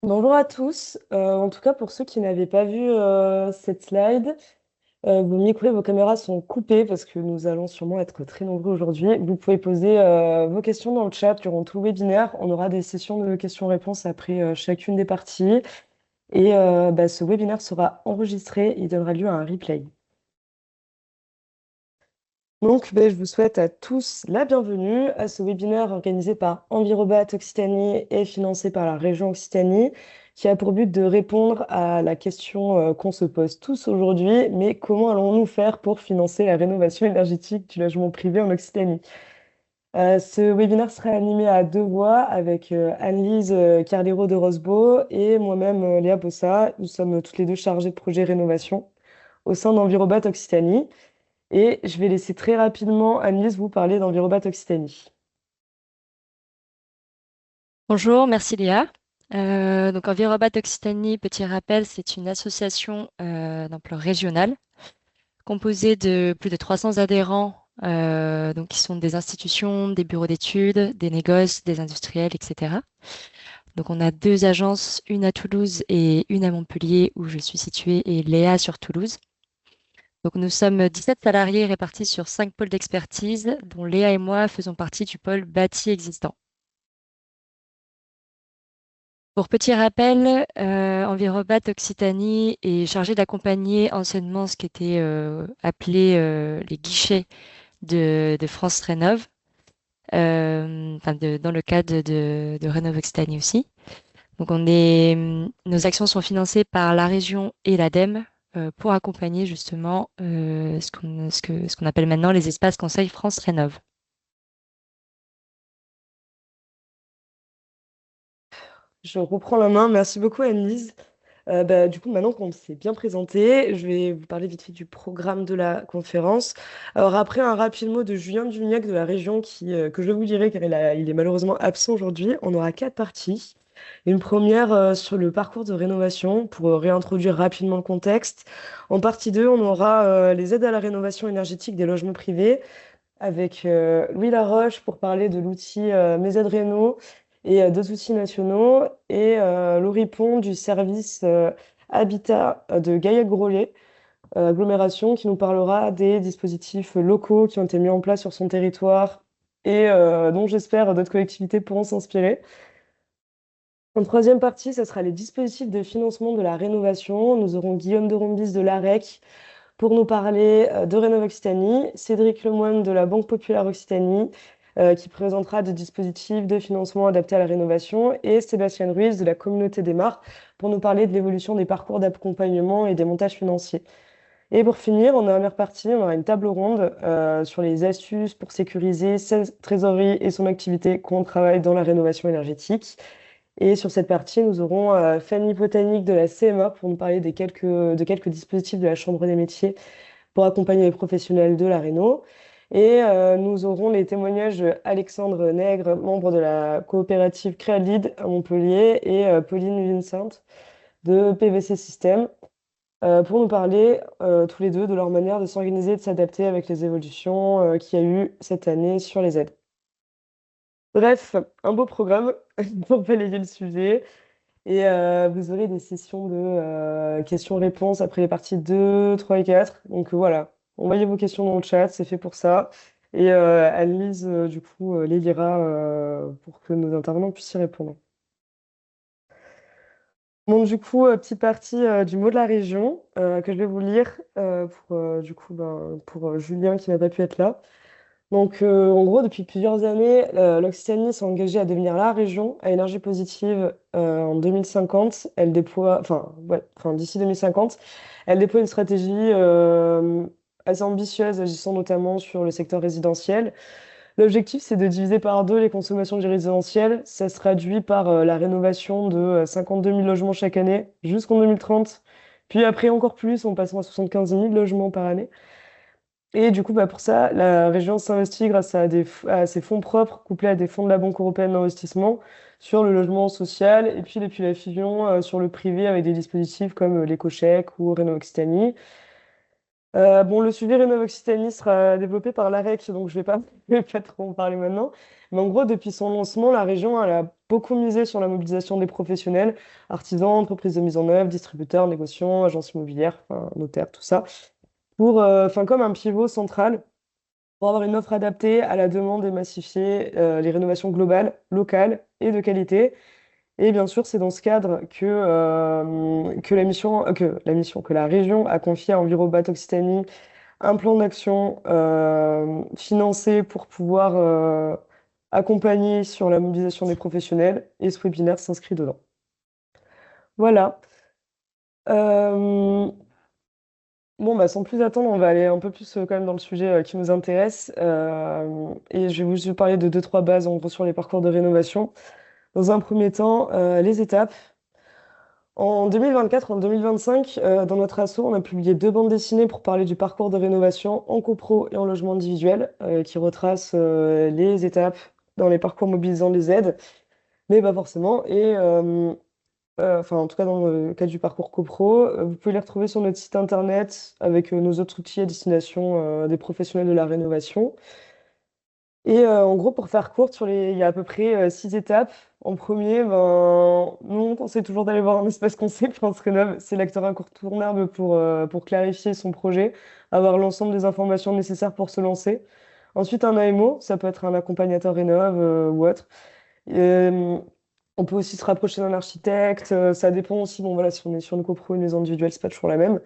Bonjour à tous. En tout cas, pour ceux qui n'avaient pas vu cette slide, vos micros et vos caméras sont coupés parce que nous allons sûrement être très nombreux aujourd'hui. Vous pouvez poser vos questions dans le chat durant tout le webinaire. On aura des sessions de questions-réponses après chacune des parties. Et ce webinaire sera enregistré. Il donnera lieu à un replay. Donc, je vous souhaite à tous la bienvenue à ce webinaire organisé par Envirobat Occitanie et financé par la région Occitanie, qui a pour but de répondre à la question qu'on se pose tous aujourd'hui, mais comment allons-nous faire pour financer la rénovation énergétique du logement privé en Occitanie? Ce webinaire sera animé à deux voix avec Anne-Lise Carlero de Rosbeau et moi-même Léa Bossa. Nous sommes toutes les deux chargées de projet rénovation au sein d'Envirobat Occitanie. Et je vais laisser très rapidement Agnès vous parler d'Envirobat Occitanie. Bonjour, merci Léa. Donc Envirobat Occitanie, petit rappel, c'est une association d'ampleur régionale composée de plus de 300 adhérents, donc qui sont des institutions, des bureaux d'études, des négoces, des industriels, etc. Donc on a deux agences, une à Toulouse et une à Montpellier où je suis située et Léa sur Toulouse. Donc nous sommes 17 salariés répartis sur 5 pôles d'expertise dont Léa et moi faisons partie du pôle bâti existant. Pour petit rappel, Envirobat Occitanie est chargé d'accompagner anciennement ce qui était appelé les guichets de France Rénov', dans le cadre de Rénov' Occitanie aussi. Donc nos actions sont financées par la région et l'ADEME pour accompagner justement ce qu'on appelle maintenant les espaces conseils France Rénov'. Je reprends la main. Merci beaucoup, Anne-Lise. Du coup, maintenant qu'on s'est bien présenté, je vais vous parler vite fait du programme de la conférence. Alors, après un rapide mot de Julien Dumignac de la région que je vous lirai car il est malheureusement absent aujourd'hui, on aura quatre parties. Une première sur le parcours de rénovation pour réintroduire rapidement le contexte. En partie 2, on aura les aides à la rénovation énergétique des logements privés avec Louis Laroche pour parler de l'outil Mes aides Réno et d'autres outils nationaux, et Laurie Pont du service Habitat de Gaillac-Grollet, agglomération, qui nous parlera des dispositifs locaux qui ont été mis en place sur son territoire et dont j'espère d'autres collectivités pourront s'inspirer. En troisième partie, ce sera les dispositifs de financement de la rénovation. Nous aurons Guillaume de Rombis de l'AREC pour nous parler de Rénov' Occitanie, Cédric Lemoine de la Banque Populaire Occitanie, qui présentera des dispositifs de financement adaptés à la rénovation, et Sébastien Ruiz de la Communauté des Mares pour nous parler de l'évolution des parcours d'accompagnement et des montages financiers. Et pour finir, en dernière partie, on aura une table ronde sur les astuces pour sécuriser sa trésorerie et son activité quand on travaille dans la rénovation énergétique. Et sur cette partie, nous aurons Fanny Botanique de la CMA pour nous parler de quelques dispositifs de la Chambre des métiers pour accompagner les professionnels de la réno. Et nous aurons les témoignages d'Alexandre Nègre, membre de la coopérative Créalid à Montpellier, et Pauline Vincent de PVC System pour nous parler tous les deux de leur manière de s'organiser et de s'adapter avec les évolutions qu'il y a eu cette année sur les aides. Bref, un beau programme pour balayer le sujet. Et vous aurez des sessions de questions-réponses après les parties 2, 3 et 4. Donc voilà, envoyez vos questions dans le chat, c'est fait pour ça. Et Anne-Lise, du coup, les lira pour que nos intervenants puissent y répondre. Bon, du coup, petite partie du mot de la région que je vais vous lire pour Julien qui n'a pas pu être là. Donc, en gros, depuis plusieurs années, l'Occitanie s'est engagée à devenir la région à énergie positive en 2050. Elle déploie, d'ici 2050, elle déploie une stratégie assez ambitieuse, agissant notamment sur le secteur résidentiel. L'objectif, c'est de diviser par deux les consommations du résidentiel. Ça se traduit par la rénovation de 52 000 logements chaque année jusqu'en 2030. Puis après, encore plus, en passant à 75 000 logements par année. Et du coup, pour ça, la région s'investit grâce à ses fonds propres, couplés à des fonds de la Banque européenne d'investissement, sur le logement social, et puis depuis la fusion sur le privé avec des dispositifs comme l'éco-chèque ou Rénov Occitanie. Bon, le suivi Rénov Occitanie sera développé par l'AREC, donc je vais pas, je vais pas trop en parler maintenant. Mais en gros, depuis son lancement, la région elle a beaucoup misé sur la mobilisation des professionnels, artisans, entreprises de mise en œuvre, distributeurs, négociants, agences immobilières, enfin, notaires, tout ça, enfin, comme un pivot central pour avoir une offre adaptée à la demande et massifier les rénovations globales, locales et de qualité. Et bien sûr, c'est dans ce cadre que la région a confié à Envirobat Occitanie un plan d'action financé pour pouvoir accompagner sur la mobilisation des professionnels et ce webinaire s'inscrit dedans. Voilà. Euh, bon, bah, sans plus attendre, on va aller un peu plus quand même dans le sujet qui nous intéresse. Et je vais vous parler de deux, trois bases en gros sur les parcours de rénovation. Dans un premier temps, les étapes. En 2024, en 2025, dans notre asso, on a publié deux bandes dessinées pour parler du parcours de rénovation en copro et en logement individuel, qui retracent les étapes dans les parcours mobilisant les aides, mais pas forcément. Enfin, en tout cas, dans le cas du parcours copro, vous pouvez les retrouver sur notre site internet avec nos autres outils à destination des professionnels de la rénovation. En gros, pour faire court, il y a à peu près six étapes. En premier, nous, on conseille toujours d'aller voir un espace conseil France Rénov'. C'est l'acteur incontournable pour clarifier son projet, avoir l'ensemble des informations nécessaires pour se lancer. Ensuite, un AMO, ça peut être un accompagnateur Rénov' ou autre. Euh, on peut aussi se rapprocher d'un architecte. Ça dépend aussi, bon, voilà, si on est sur une copro ou une maison individuelle, c'est pas toujours la même.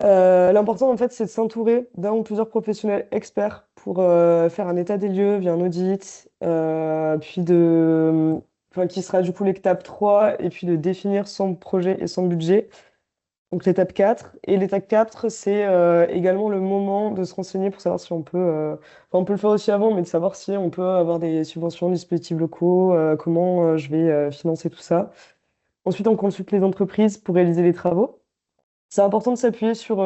L'important, en fait, c'est de s'entourer d'un ou plusieurs professionnels experts pour faire un état des lieux via un audit, enfin, qui sera du coup l'étape 3 et puis de définir son projet et son budget. Donc l'étape 4. Et l'étape 4, c'est également le moment de se renseigner pour savoir si on peut, enfin, on peut le faire aussi avant, mais de savoir si on peut avoir des subventions, des dispositifs locaux, comment je vais financer tout ça. Ensuite, on consulte les entreprises pour réaliser les travaux. C'est important de s'appuyer sur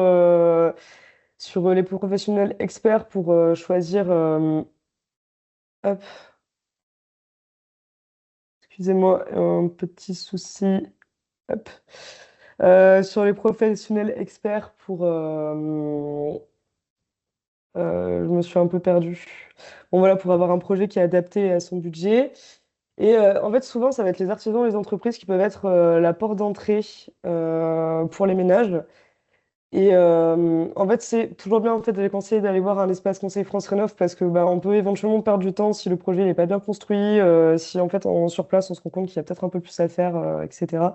les professionnels experts pour choisir. Hop, excusez-moi, un petit souci. Hop. Sur les professionnels experts je me suis un peu perdue. Bon, voilà, pour avoir un projet qui est adapté à son budget. En fait, souvent, ça va être les artisans, les entreprises qui peuvent être la porte d'entrée pour les ménages. En fait, c'est toujours bien en fait, de les conseiller d'aller voir un espace conseil France Rénov parce que bah, on peut éventuellement perdre du temps si le projet n'est pas bien construit, si en fait sur place on se rend compte qu'il y a peut-être un peu plus à faire, etc.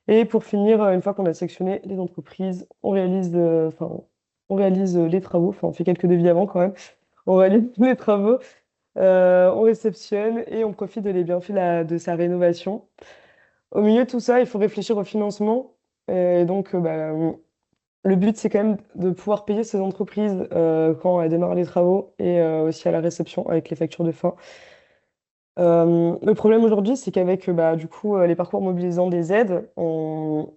Et pour finir, une fois qu'on a sélectionné les entreprises, on réalise les travaux, enfin on fait quelques devis avant quand même, on réalise les travaux, on réceptionne et on profite de les bienfaits de sa rénovation. Au milieu de tout ça, il faut réfléchir au financement. Bah, le but, c'est quand même de pouvoir payer ces entreprises quand elles démarrent les travaux et aussi à la réception avec les factures de fin. Le problème aujourd'hui, c'est qu'avec bah, du coup, les parcours mobilisant des aides, on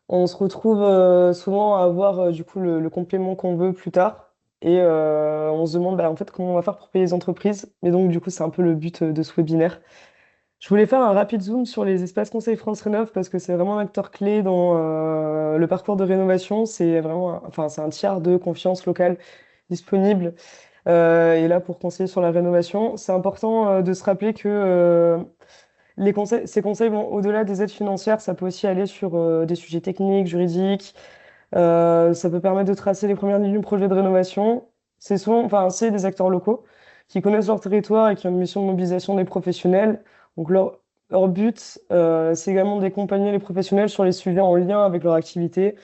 se retrouve souvent à avoir du coup, le complément qu'on veut plus tard. On se demande bah, en fait comment on va faire pour payer les entreprises. Mais donc, du coup, c'est un peu le but de ce webinaire. Je voulais faire un rapide zoom sur les espaces conseils France Rénov parce que c'est vraiment un acteur clé dans le parcours de rénovation. C'est vraiment, enfin, c'est un tiers de confiance locale disponible et là pour conseiller sur la rénovation. C'est important de se rappeler que ces conseils vont au-delà des aides financières. Ça peut aussi aller sur des sujets techniques, juridiques. Ça peut permettre de tracer les premières lignes du projet de rénovation. C'est des acteurs locaux qui connaissent leur territoire et qui ont une mission de mobilisation des professionnels. Donc leur but, c'est également d'accompagner les professionnels sur les sujets en lien avec leur activité,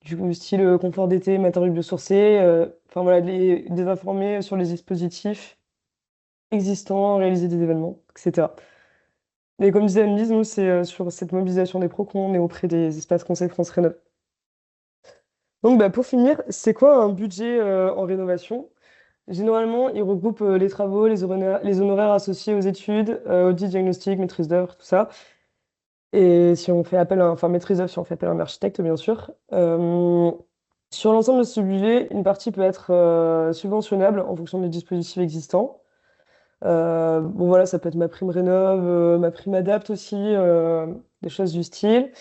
du coup, style confort d'été, matériaux biosourcés, enfin voilà, de les informer sur les dispositifs existants, réaliser des événements, etc. Et comme disait Annelise, nous, c'est sur cette mobilisation des pros qu'on est auprès des espaces conseils France Rénov'. Donc, bah, pour finir, c'est quoi un budget en rénovation? Généralement, il regroupe les travaux, les honoraires associés aux études, audit, diagnostic, maîtrise d'œuvre, tout ça. Et si on fait appel enfin, maîtrise d'œuvre, si on fait appel à un architecte, bien sûr. Sur l'ensemble de ce budget, une partie peut être subventionnable en fonction des dispositifs existants. Bon, voilà, ça peut être ma prime rénov', ma prime adapt aussi, des choses du style.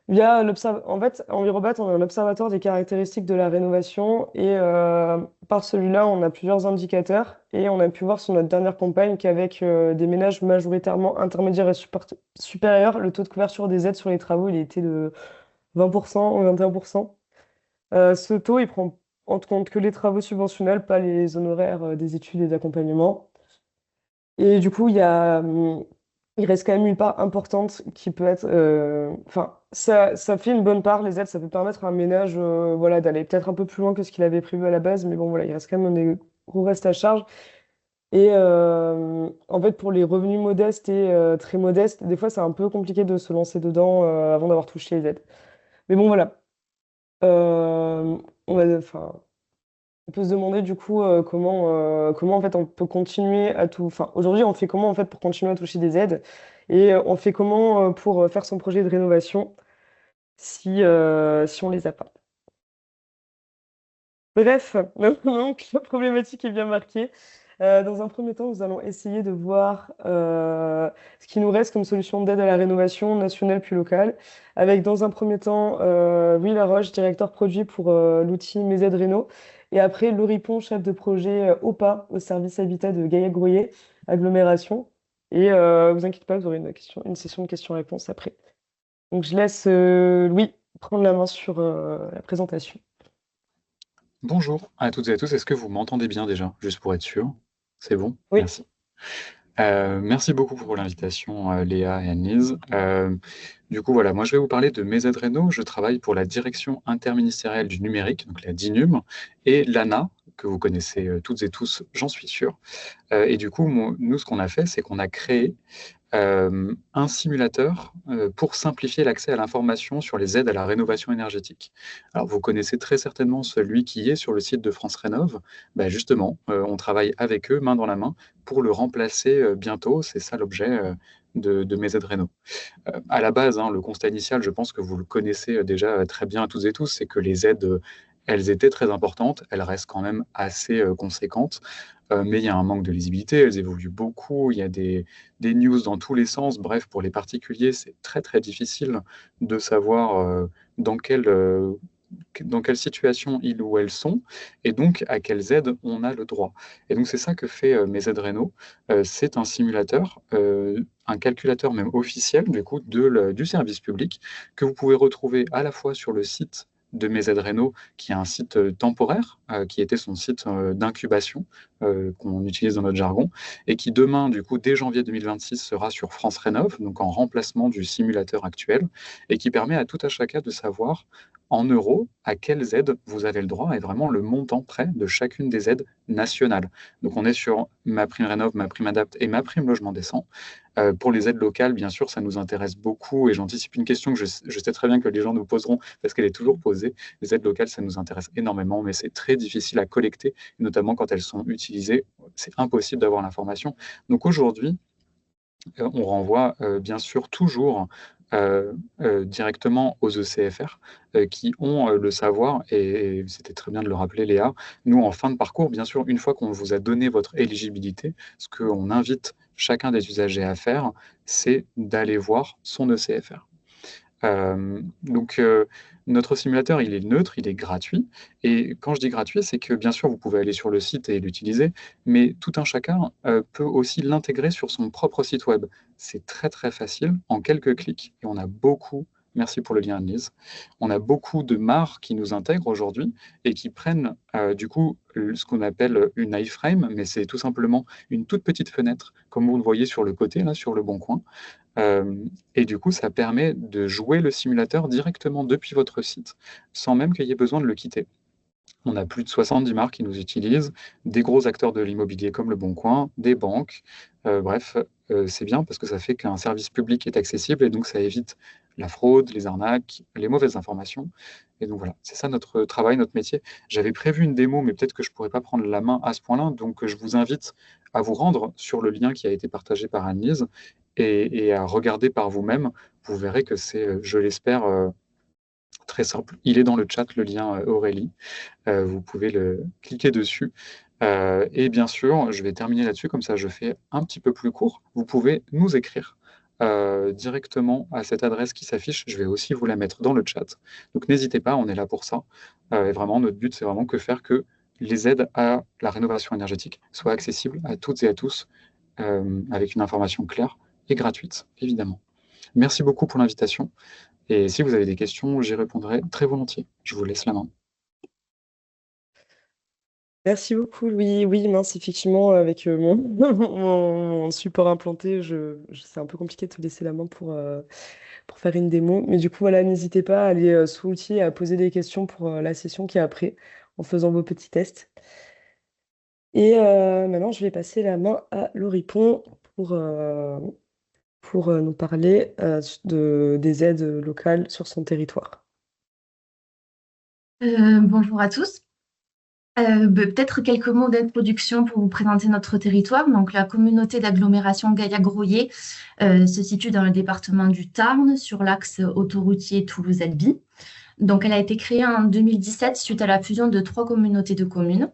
En fait, Envirobat, on a un observatoire des caractéristiques de la rénovation et par celui-là, on a plusieurs indicateurs et on a pu voir sur notre dernière campagne qu'avec des ménages majoritairement intermédiaires et supérieurs, le taux de couverture des aides sur les travaux, il était de 20% ou 21%. Ce taux, il prend en compte que les travaux subventionnels, pas les honoraires des études et d'accompagnement. Et du coup, il reste quand même une part importante qui peut être... Enfin, ça fait une bonne part, les aides, ça peut permettre à un ménage voilà, d'aller peut-être un peu plus loin que ce qu'il avait prévu à la base, mais bon, voilà, il reste quand même des gros restes à charge. Et en fait, pour les revenus modestes et très modestes, des fois, c'est un peu compliqué de se lancer dedans avant d'avoir touché les aides. Mais bon, voilà. Enfin, on peut se demander du coup comment en fait on peut continuer à tout. Enfin, aujourd'hui, on fait comment en fait pour continuer à toucher des aides et on fait comment pour faire son projet de rénovation si on les a pas. Bref, donc la problématique est bien marquée. Dans un premier temps, nous allons essayer de voir ce qui nous reste comme solution d'aide à la rénovation nationale puis locale. Avec dans un premier temps Louis Laroche, directeur produit pour l'outil Mes Aides Réno. Et après, Laurie Pont, chef de projet OPA au service habitat de Gaillac-Brouillet, agglomération. Et vous inquiétez pas, vous aurez une session de questions-réponses après. Donc je laisse Louis prendre la main sur la présentation. Bonjour à toutes et à tous, est-ce que vous m'entendez bien déjà, juste pour être sûr? C'est bon? Oui. Merci. Merci beaucoup pour l'invitation, Léa et Annelise. Du coup, voilà, moi je vais vous parler de mes aides réno. Je travaille pour la direction interministérielle du numérique, donc la DINUM, et l'ANA, que vous connaissez toutes et tous, j'en suis sûr. Et du coup, nous, ce qu'on a fait, c'est qu'on a créé un simulateur pour simplifier l'accès à l'information sur les aides à la rénovation énergétique. Alors, vous connaissez très certainement celui qui est sur le site de France Rénov. Ben justement, on travaille avec eux, main dans la main, pour le remplacer bientôt. C'est ça l'objet de mes aides réno. À la base, hein, le constat initial, je pense que vous le connaissez déjà très bien à toutes et tous, c'est que les aides, elles étaient très importantes, elles restent quand même assez conséquentes, mais il y a un manque de lisibilité, elles évoluent beaucoup, il y a des news dans tous les sens. Bref, pour les particuliers, c'est très très difficile de savoir dans quelle, euh, dans quelle situation ils ou elles sont, et donc à quelles aides on a le droit. Et donc c'est ça que fait Mes aides réno. C'est un simulateur, un calculateur même officiel du coup du service public que vous pouvez retrouver à la fois sur le site de Mes aides réno, qui est un site temporaire, qui était son site d'incubation qu'on utilise dans notre jargon, et qui demain, du coup, dès janvier 2026, sera sur France Rénov, donc en remplacement du simulateur actuel, et qui permet à tout à chacun de savoir en euros à quelles aides vous avez le droit et vraiment le montant prêt de chacune des aides nationales. Donc on est sur ma prime rénov, ma prime adapt et ma prime logement décent. Pour les aides locales, bien sûr, ça nous intéresse beaucoup et j'anticipe une question que je sais très bien que les gens nous poseront parce qu'elle est toujours posée. Les aides locales, ça nous intéresse énormément, mais c'est très difficile à collecter, notamment quand elles sont utilisées. C'est impossible d'avoir l'information. Donc aujourd'hui, on renvoie bien sûr toujours directement aux ECFR qui ont le savoir, et c'était très bien de le rappeler, Léa. Nous, en fin de parcours, bien sûr, une fois qu'on vous a donné votre éligibilité, ce qu'on invite chacun des usagers à faire, c'est d'aller voir son ECFR. Donc, notre simulateur, il est neutre, il est gratuit. Et quand je dis gratuit, c'est que bien sûr, vous pouvez aller sur le site et l'utiliser, mais tout un chacun peut aussi l'intégrer sur son propre site web. C'est très très facile, en quelques clics. Et on a beaucoup, merci pour le lien, Annelise, on a beaucoup de marques qui nous intègrent aujourd'hui et qui prennent du coup ce qu'on appelle une iframe, mais c'est tout simplement une toute petite fenêtre, comme vous le voyez sur le côté, là, sur le bon coin. Euh, et du coup, ça permet de jouer le simulateur directement depuis votre site, sans même qu'il y ait besoin de le quitter. On a plus de 70 marques qui nous utilisent, des gros acteurs de l'immobilier comme Le Bon Coin, des banques. Bref, c'est bien parce que ça fait qu'un service public est accessible et donc ça évite la fraude, les arnaques, les mauvaises informations. Et donc voilà, c'est ça notre travail, notre métier. J'avais prévu une démo, mais peut-être que je ne pourrais pas prendre la main à ce point-là. Donc je vous invite à vous rendre sur le lien qui a été partagé par Annelise et à regarder par vous-même. Vous verrez que c'est, je l'espère, très simple. Il est dans le chat, le lien Aurélie. Vous pouvez le cliquer dessus. Et bien sûr, je vais terminer là-dessus, comme ça je fais un petit peu plus court. Vous pouvez nous écrire directement à cette adresse qui s'affiche. Je vais aussi vous la mettre dans le chat. Donc n'hésitez pas, on est là pour ça. Et vraiment, notre but, c'est vraiment faire que les aides à la rénovation énergétique soient accessibles à toutes et à tous, avec une information claire et gratuite, évidemment. Merci beaucoup pour l'invitation. Et si vous avez des questions, j'y répondrai très volontiers. Je vous laisse la main. Merci beaucoup, Louis. Oui, mince, effectivement, avec mon support implanté, c'est un peu compliqué de te laisser la main pour faire une démo. Mais du coup, voilà, n'hésitez pas à aller sous l'outil et à poser des questions pour la session qui est après, en faisant vos petits tests. Et maintenant, je vais passer la main à Loripon pour nous parler des aides locales sur son territoire. Bonjour à tous. Peut-être quelques mots d'introduction pour vous présenter notre territoire. Donc, la communauté d'agglomération Gaillac-Groyer se situe dans le département du Tarn, sur l'axe autoroutier Toulouse-Albi. Donc, elle a été créée en 2017 suite à la fusion de 3 communautés de communes.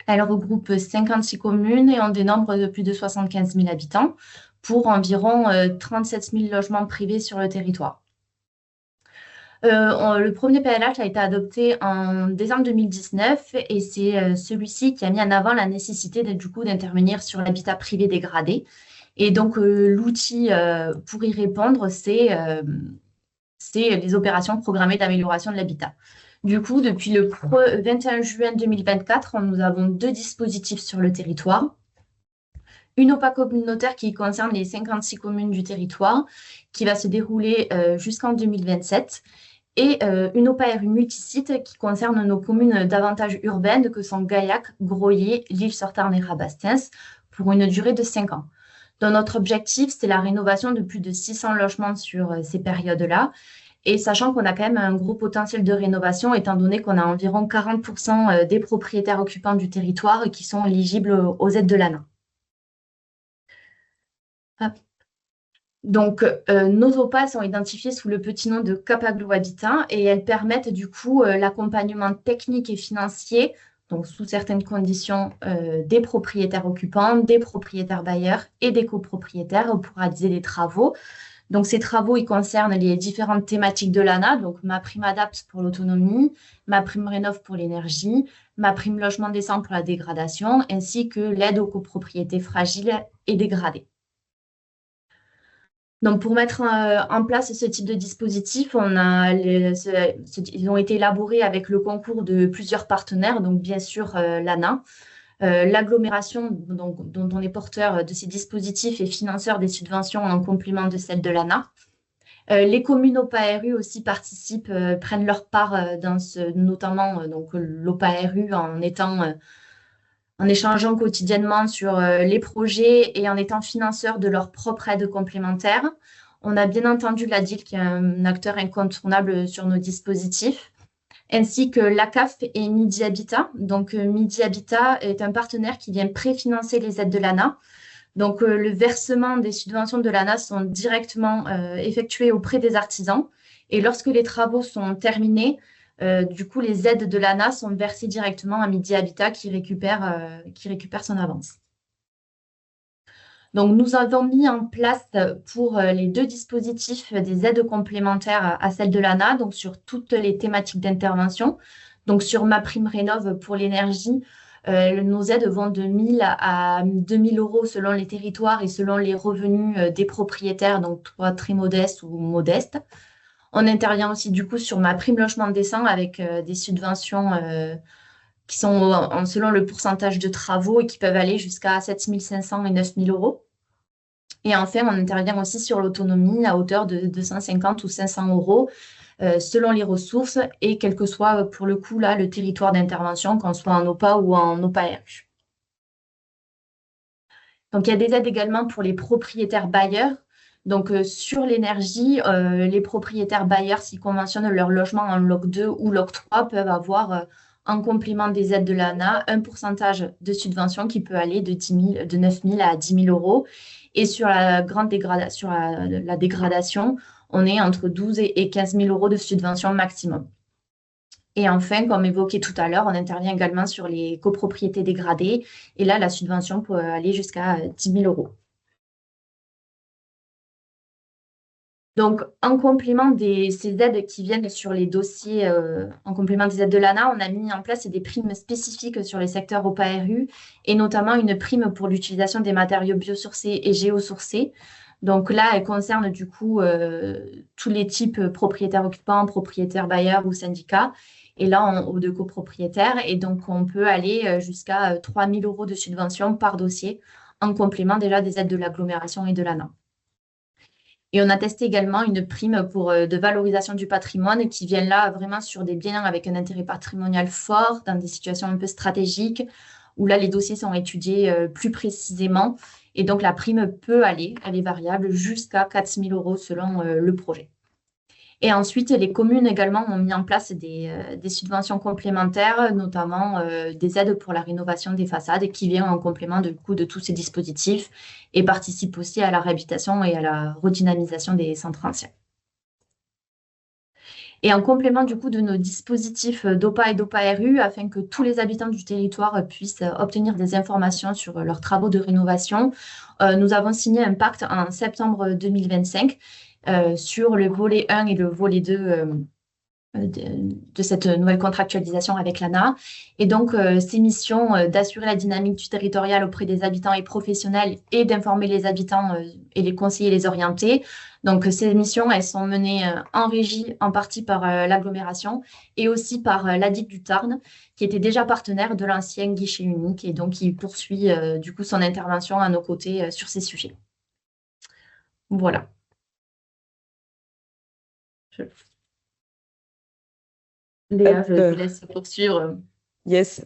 Elle regroupe 56 communes et on dénombre de plus de 75 000 habitants pour environ 37 000 logements privés sur le territoire. Le premier PLH a été adopté en décembre 2019 et c'est celui-ci qui a mis en avant la nécessité d'intervenir sur l'habitat privé dégradé. Et donc, l'outil pour y répondre, c'est les opérations programmées d'amélioration de l'habitat. Du coup, depuis le 21 juin 2024, nous avons 2 dispositifs sur le territoire. Une OPA communautaire qui concerne les 56 communes du territoire, qui va se dérouler jusqu'en 2027. Et une OPA-RU multisite qui concerne nos communes davantage urbaines que sont Gaillac, Groyer, L'Isle-sur-Tarn et Rabastens pour une durée de 5 ans. Donc, notre objectif, c'est la rénovation de plus de 600 logements sur ces périodes-là. Et sachant qu'on a quand même un gros potentiel de rénovation, étant donné qu'on a environ 40% des propriétaires occupants du territoire qui sont éligibles aux aides de l'ANA. Hop. Donc, nos OPA sont identifiées sous le petit nom de Capaglo Habitat et elles permettent du coup l'accompagnement technique et financier, donc sous certaines conditions, des propriétaires occupants, des propriétaires bailleurs et des copropriétaires pour réaliser des travaux. Donc, ces travaux, ils concernent les différentes thématiques de l'ANA, donc ma prime Adapt pour l'autonomie, ma prime Rénov pour l'énergie, ma prime logement décent pour la dégradation, ainsi que l'aide aux copropriétés fragiles et dégradées. Donc, pour mettre en place ce type de dispositif, ils ont été élaborés avec le concours de plusieurs partenaires, donc bien sûr l'ANA. L'agglomération dont on est porteur de ces dispositifs et financeur des subventions en complément de celles de l'ANA. Les communes OPA-RU aussi participent, prennent leur part notamment l'OPA-RU en échangeant quotidiennement sur les projets et en étant financeurs de leur propre aide complémentaire. On a bien entendu l'ADIL qui est un acteur incontournable sur nos dispositifs, ainsi que l'ACAF et Midi Habitat. Donc, Midi Habitat est un partenaire qui vient préfinancer les aides de l'ANA. Donc, le versement des subventions de l'ANA sont directement effectués auprès des artisans. Et lorsque les travaux sont terminés, du coup, les aides de l'ANA sont versées directement à Midi Habitat qui récupère son avance. Donc, nous avons mis en place pour les 2 dispositifs des aides complémentaires à celles de l'ANA, donc sur toutes les thématiques d'intervention. Donc, sur ma prime Rénov pour l'énergie, nos aides vont de 1 000 à 2 000 euros selon les territoires et selon les revenus des propriétaires, donc soit très modestes ou modestes. On intervient aussi du coup sur ma prime logement décent avec des subventions qui sont selon le pourcentage de travaux et qui peuvent aller jusqu'à 7 500 et 9 000 euros. Et enfin, on intervient aussi sur l'autonomie à hauteur de 250 ou 500 euros selon les ressources et quel que soit pour le coup là le territoire d'intervention, qu'on soit en OPA ou en OPA-RU. Donc, il y a des aides également pour les propriétaires bailleurs. Donc, sur l'énergie, les propriétaires bailleurs, s'ils conventionnent leur logement en loc 2 ou loc 3, peuvent avoir, en complément des aides de l'ANA, un pourcentage de subvention qui peut aller de 9 000 à 10 000 euros. Et sur la dégradation, on est entre 12 et 15 000 euros de subvention maximum. Et enfin, comme évoqué tout à l'heure, on intervient également sur les copropriétés dégradées. Et là, la subvention peut aller jusqu'à 10 000 euros. Donc, en complément ces aides qui viennent sur les dossiers, en complément des aides de l'ANA, on a mis en place des primes spécifiques sur les secteurs OPA-RU et notamment une prime pour l'utilisation des matériaux biosourcés et géosourcés. Donc là, elle concerne du coup tous les types propriétaires occupants, propriétaires bailleurs ou syndicats. Et là, de copropriétaires. Et donc, on peut aller jusqu'à 3 000 euros de subvention par dossier en complément déjà des aides de l'agglomération et de l'ANA. Et on a testé également une prime de valorisation du patrimoine qui vient là vraiment sur des biens avec un intérêt patrimonial fort, dans des situations un peu stratégiques, où là, les dossiers sont étudiés plus précisément. Et donc, la prime peut aller, elle est variable, jusqu'à 4 000 euros selon le projet. Et ensuite, les communes également ont mis en place des subventions complémentaires, notamment des aides pour la rénovation des façades qui viennent en complément de tous ces dispositifs et participent aussi à la réhabilitation et à la redynamisation des centres anciens. Et en complément du coup de nos dispositifs d'OPA et d'OPA-RU, afin que tous les habitants du territoire puissent obtenir des informations sur leurs travaux de rénovation, nous avons signé un pacte en septembre 2025 sur le volet 1 et le volet 2 de cette nouvelle contractualisation avec l'ANA. Et donc, ces missions d'assurer la dynamique du territorial auprès des habitants et professionnels et d'informer les habitants et les conseiller, les orienter. Donc, ces missions, elles sont menées en régie, en partie par l'agglomération et aussi par l'ADIC du Tarn, qui était déjà partenaire de l'ancien guichet unique et donc qui poursuit du coup son intervention à nos côtés sur ces sujets. Voilà. Léa, je te laisse poursuivre. Yes.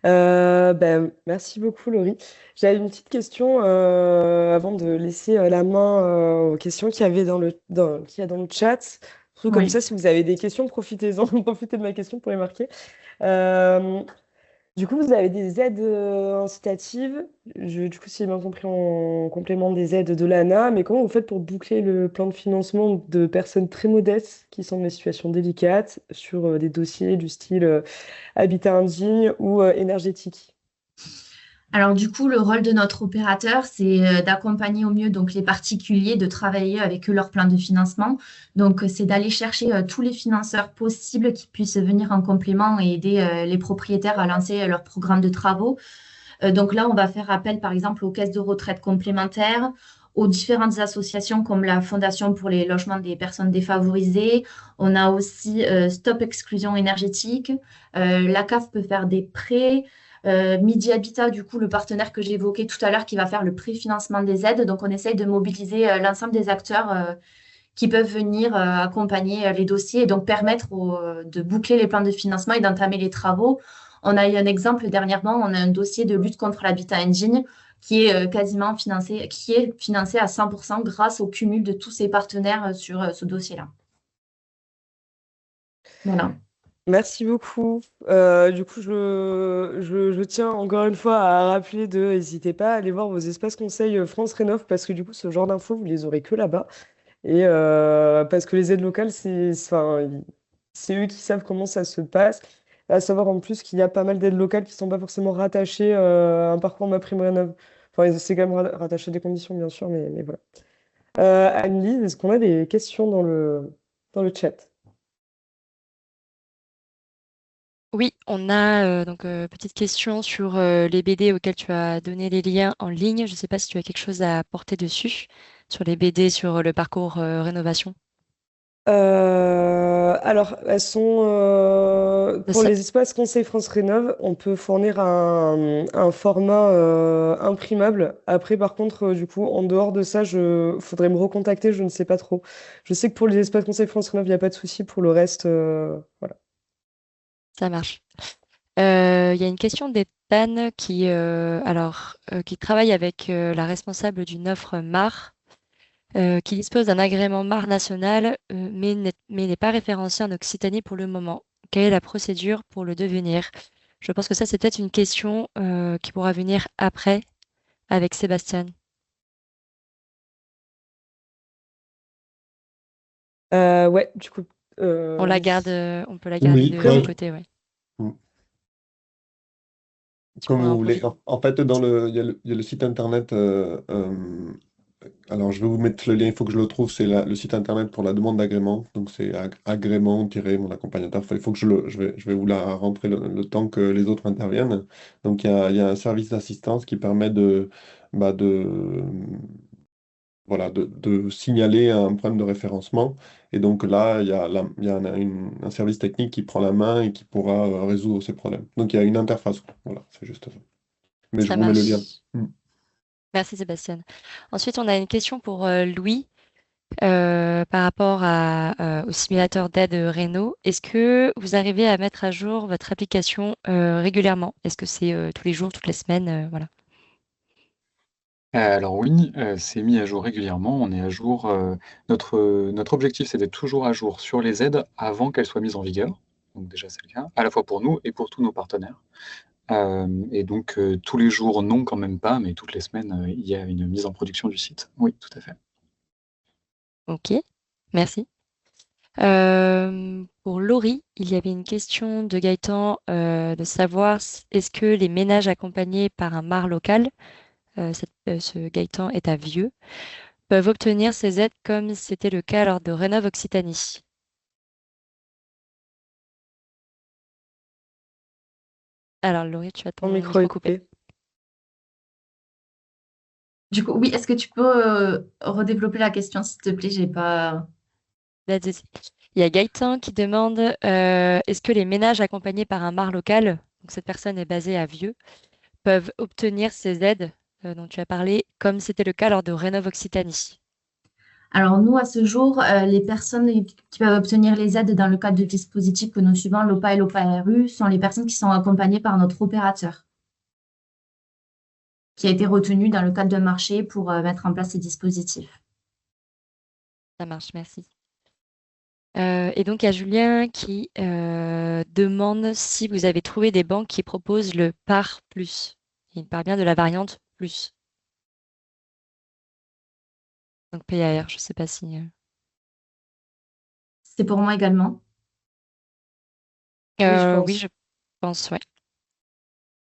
Merci beaucoup, Laurie. J'avais une petite question avant de laisser la main aux questions qu'il y avait qu'il y a dans le chat. Surtout comme Oui. ça, si vous avez des questions, profitez-en, profitez de ma question pour les marquer. Du coup, vous avez des aides incitatives. Du coup, si j'ai bien compris, en complément des aides de l'ANA, mais comment vous faites pour boucler le plan de financement de personnes très modestes qui sont dans des situations délicates sur des dossiers du style habitat indigne ou énergétique? Alors du coup, le rôle de notre opérateur, c'est d'accompagner au mieux donc les particuliers, de travailler avec eux leur plan de financement. Donc c'est d'aller chercher tous les financeurs possibles qui puissent venir en complément et aider les propriétaires à lancer leur programme de travaux. Donc là, on va faire appel par exemple aux caisses de retraite complémentaires, aux différentes associations comme la Fondation pour les logements des personnes défavorisées. On a aussi Stop Exclusion énergétique. La CAF peut faire des prêts. Midi Habitat, du coup, le partenaire que j'ai évoqué tout à l'heure, qui va faire le préfinancement des aides. Donc, on essaye de mobiliser l'ensemble des acteurs qui peuvent venir accompagner les dossiers et donc permettre de boucler les plans de financement et d'entamer les travaux. On a eu un exemple dernièrement, on a un dossier de lutte contre l'habitat indigne qui est quasiment financé, qui est financé à 100% grâce au cumul de tous ces partenaires sur ce dossier-là. Voilà. Merci beaucoup. Du coup, je tiens encore une fois à rappeler n'hésitez pas à aller voir vos espaces conseils France Rénov parce que du coup, ce genre d'infos, vous les aurez que là-bas. Et parce que les aides locales, c'est eux qui savent comment ça se passe. À savoir en plus qu'il y a pas mal d'aides locales qui sont pas forcément rattachées à un parcours MaPrimeRénov'. Enfin, c'est quand même rattaché à des conditions, bien sûr, mais voilà. Anne-Lise, est-ce qu'on a des questions dans le chat? Oui, on a donc petite question sur les BD auxquels tu as donné les liens en ligne. Je ne sais pas si tu as quelque chose à apporter dessus, sur les BD, sur le parcours rénovation. Alors, elles sont pour Ça- les espaces Conseil France Rénov', on peut fournir un format imprimable. Après, par contre, du coup, en dehors de ça, faudrait me recontacter, je ne sais pas trop. Je sais que pour les espaces Conseil France Rénov', il n'y a pas de souci. Pour le reste, voilà. Ça marche. Il y a une question d'Ethan qui travaille avec la responsable d'une offre MAR, qui dispose d'un agrément MAR national, mais n'est pas référencé en Occitanie pour le moment. Quelle est la procédure pour le devenir? Je pense que ça, c'est peut-être une question qui pourra venir après avec Sébastien. Ouais, du coup, On la oui. garde, on peut la garder de Oui, côté, ouais. Tu comme pourras vous en voulez. profiter. En fait, il y a le site internet Alors, je vais vous mettre le lien, il faut que je le trouve, c'est le site internet pour la demande d'agrément. Donc, c'est agrément-mon accompagnateur. Enfin, il faut que je vais vous la rentrer le temps que les autres interviennent. Donc, il y a un service d'assistance qui permet bah, voilà, de signaler un problème de référencement. Et donc là, il y a un service technique qui prend la main et qui pourra résoudre ces problèmes. Donc, il y a une interface. Voilà, c'est juste ça. Mais je Ça vous mets le lien. marche. Merci Sébastien. Ensuite, on a une question pour Louis par rapport au simulateur d'aide Renault. Est-ce que vous arrivez à mettre à jour votre application régulièrement? Est-ce que c'est tous les jours, toutes les semaines? Voilà. Alors oui, c'est mis à jour régulièrement. On est à jour. Notre objectif, c'est d'être toujours à jour sur les aides avant qu'elles soient mises en vigueur. Donc déjà, c'est le cas, à la fois pour nous et pour tous nos partenaires. Et donc, tous les jours, non, quand même pas, mais toutes les semaines, il y a une mise en production du site. Oui, tout à fait. Ok, merci. Pour Laurie, il y avait une question de Gaëtan de savoir est-ce que les ménages accompagnés par un MAR local, ce Gaëtan est à Vieux, peuvent obtenir ces aides comme c'était le cas lors de Rénov Occitanie. Alors Laurie, tu as Mon ton micro est micro coupé. coupé. Du coup, oui, est-ce que tu peux redévelopper la question, s'il te plaît? J'ai pas. Vas-y. Il y a Gaëtan qui demande est-ce que les ménages accompagnés par un MAR local, donc cette personne est basée à Vieux, peuvent obtenir ces aides dont tu as parlé, comme c'était le cas lors de Rénov Occitanie. Alors nous, à ce jour, les personnes qui peuvent obtenir les aides dans le cadre de dispositifs que nous suivons, l'OPA et l'OPA-RU, sont les personnes qui sont accompagnées par notre opérateur, qui a été retenu dans le cadre d'un marché pour mettre en place ces dispositifs. Ça marche, merci. Et donc, il y a Julien qui demande si vous avez trouvé des banques qui proposent le PAR plus. Il parle bien de la variante plus. Donc PAR, je ne sais pas si. C'est pour moi également. Oui, je Oui, pense. je pense, ouais.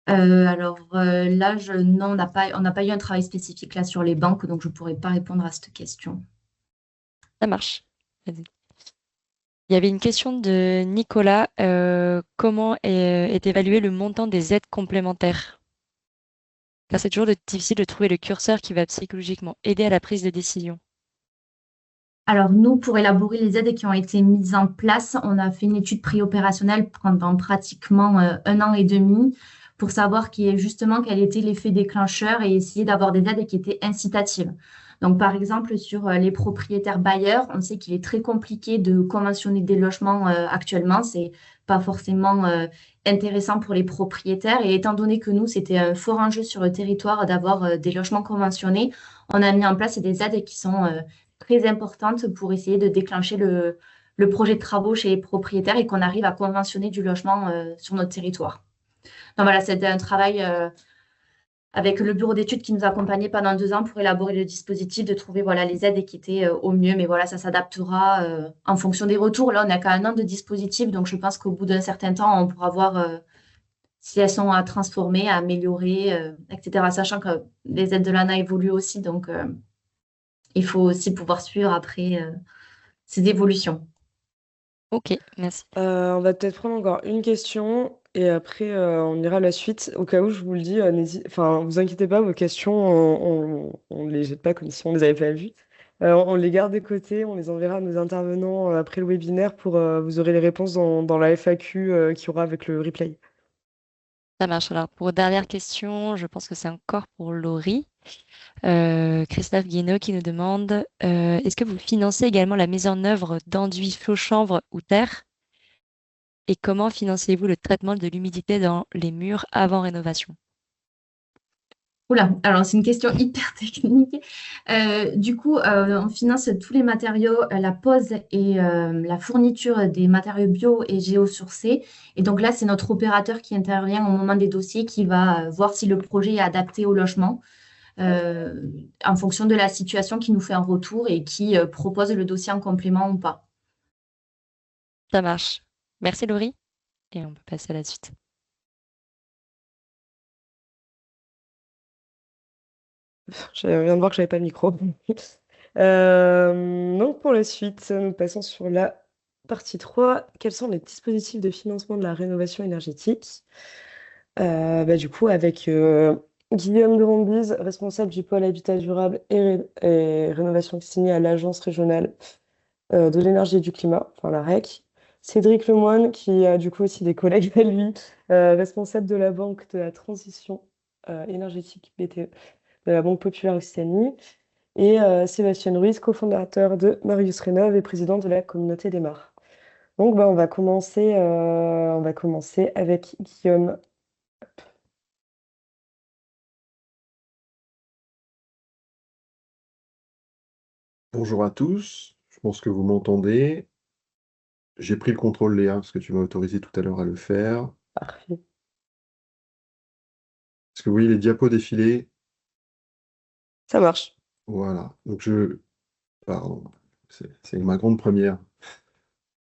Alors là, non, on n'a pas eu un travail spécifique là sur les banques, donc je ne pourrais pas répondre à cette question. Ça marche. Vas-y. Il y avait une question de Nicolas. Comment est évalué le montant des aides complémentaires? Car c'est toujours difficile de trouver le curseur qui va psychologiquement aider à la prise de décision. Alors nous, pour élaborer les aides qui ont été mises en place, on a fait une étude préopérationnelle pendant pratiquement 1 an et demi pour savoir justement quel était l'effet déclencheur et essayer d'avoir des aides qui étaient incitatives. Donc par exemple, sur les propriétaires bailleurs, on sait qu'il est très compliqué de conventionner des logements actuellement. C'est pas forcément intéressant pour les propriétaires. Et étant donné que nous, c'était un fort enjeu sur le territoire d'avoir des logements conventionnés, on a mis en place des aides qui sont très importante pour essayer de déclencher le projet de travaux chez les propriétaires et qu'on arrive à conventionner du logement sur notre territoire. Donc voilà, c'était un travail avec le bureau d'études qui nous a accompagnés pendant 2 ans pour élaborer le dispositif, de trouver voilà, les aides qui étaient au mieux. Mais voilà, ça s'adaptera en fonction des retours. Là, on n'a qu'un an de dispositif, donc je pense qu'au bout d'un certain temps, on pourra voir si elles sont à transformer, à améliorer, etc. Sachant que les aides de l'ANA évoluent aussi, donc il faut aussi pouvoir suivre après ces évolutions. Ok, merci. On va peut-être prendre encore une question et après on ira à la suite. Au cas où, je vous le dis, enfin, vous inquiétez pas, vos questions, on les jette pas comme si on les avait pas vues. On les garde de côté, on les enverra à nos intervenants après le webinaire pour vous aurez les réponses dans la FAQ qu'il y aura avec le replay. Ça marche. Alors, pour dernière question, je pense que c'est encore pour Laurie. Christophe Guénaud qui nous demande est-ce que vous financez également la mise en œuvre d'enduits flot-chanvre ou terre? Et comment financez-vous le traitement de l'humidité dans les murs avant rénovation? Oula, alors c'est une question hyper technique. Du coup, on finance tous les matériaux, la pose et la fourniture des matériaux bio et géosourcés. Et donc là, c'est notre opérateur qui intervient au moment des dossiers qui va voir si le projet est adapté au logement euh, en fonction de la situation, qui nous fait un retour et qui propose le dossier en complément ou pas. Ça marche. Merci Laurie. Et on peut passer à la suite. Je viens de voir que j'avais pas le micro. Donc pour la suite, nous passons sur la partie 3. Quels sont les dispositifs de financement de la rénovation énergétique? Du coup, avec Guillaume de Rombiz, responsable du pôle Habitat durable et rénovation destinée à l'Agence régionale de l'énergie et du climat, enfin la REC. Cédric Lemoine, qui a du coup aussi des collègues à lui, responsable de la Banque de la transition énergétique BTE, de la Banque populaire Occitanie. Et Sébastien Ruiz, cofondateur de Marius Rénov et président de la communauté des mares. Donc, on va commencer avec Guillaume. Bonjour à tous, je pense que vous m'entendez. J'ai pris le contrôle, Léa, parce que tu m'as autorisé tout à l'heure à le faire. Parfait. Est-ce que vous voyez les diapos défiler? Ça marche. Voilà, Pardon, c'est ma grande première.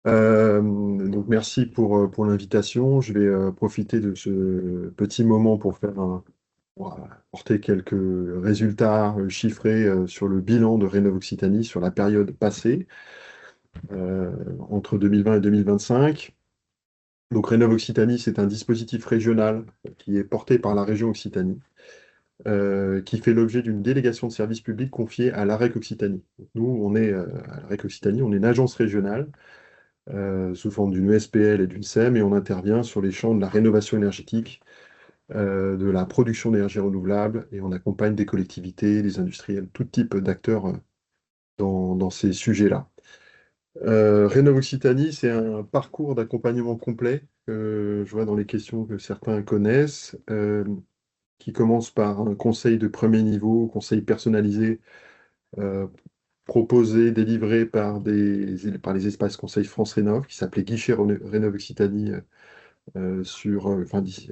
Donc merci pour l'invitation. Je vais profiter de ce petit moment pour apporter quelques résultats chiffrés sur le bilan de Rénov Occitanie sur la période passée, entre 2020 et 2025. Donc Rénov Occitanie, c'est un dispositif régional qui est porté par la région Occitanie, qui fait l'objet d'une délégation de service public confiée à l'AREC Occitanie. Donc, nous, à l'AREC Occitanie, on est une agence régionale sous forme d'une ESPL et d'une SEM, et on intervient sur les champs de la rénovation énergétique, de la production d'énergie renouvelable, et on accompagne des collectivités, des industriels, tout type d'acteurs dans ces sujets-là. Rénov Occitanie, c'est un parcours d'accompagnement complet, je vois dans les questions que certains connaissent, qui commence par un conseil de premier niveau, conseil personnalisé, euh, proposé, délivré par les espaces conseils France Rénov, qui s'appelait Guichet Rénov Occitanie,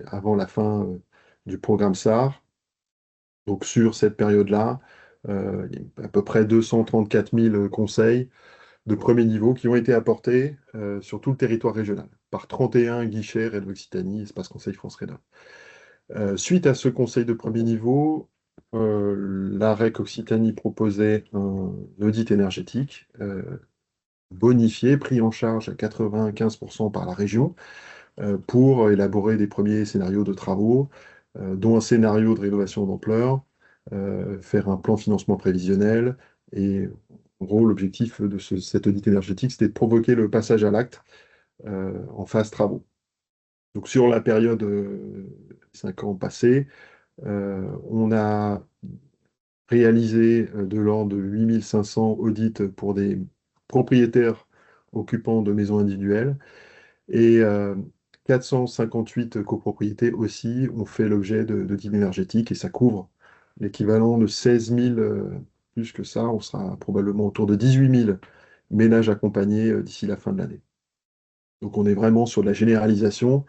avant la fin du programme SAR. Donc sur cette période-là, il y a à peu près 234 000 conseils de premier niveau qui ont été apportés sur tout le territoire régional par 31 guichets Rénov Occitanie, Espace Conseil France Rénov. Suite à ce conseil de premier niveau, l'AREC Occitanie proposait un audit énergétique bonifié, pris en charge à 95% par la région, pour élaborer des premiers scénarios de travaux, dont un scénario de rénovation d'ampleur, faire un plan financement prévisionnel. Et en gros, l'objectif de cet audit énergétique, c'était de provoquer le passage à l'acte en phase travaux. Donc sur la période 5 ans passés, on a réalisé de l'ordre de 8500 audits pour des propriétaires occupants de maisons individuelles, et 458 copropriétés aussi ont fait l'objet d'audits énergétiques, et ça couvre l'équivalent de 16 000, plus que ça, on sera probablement autour de 18 000 ménages accompagnés d'ici la fin de l'année. Donc on est vraiment sur la généralisation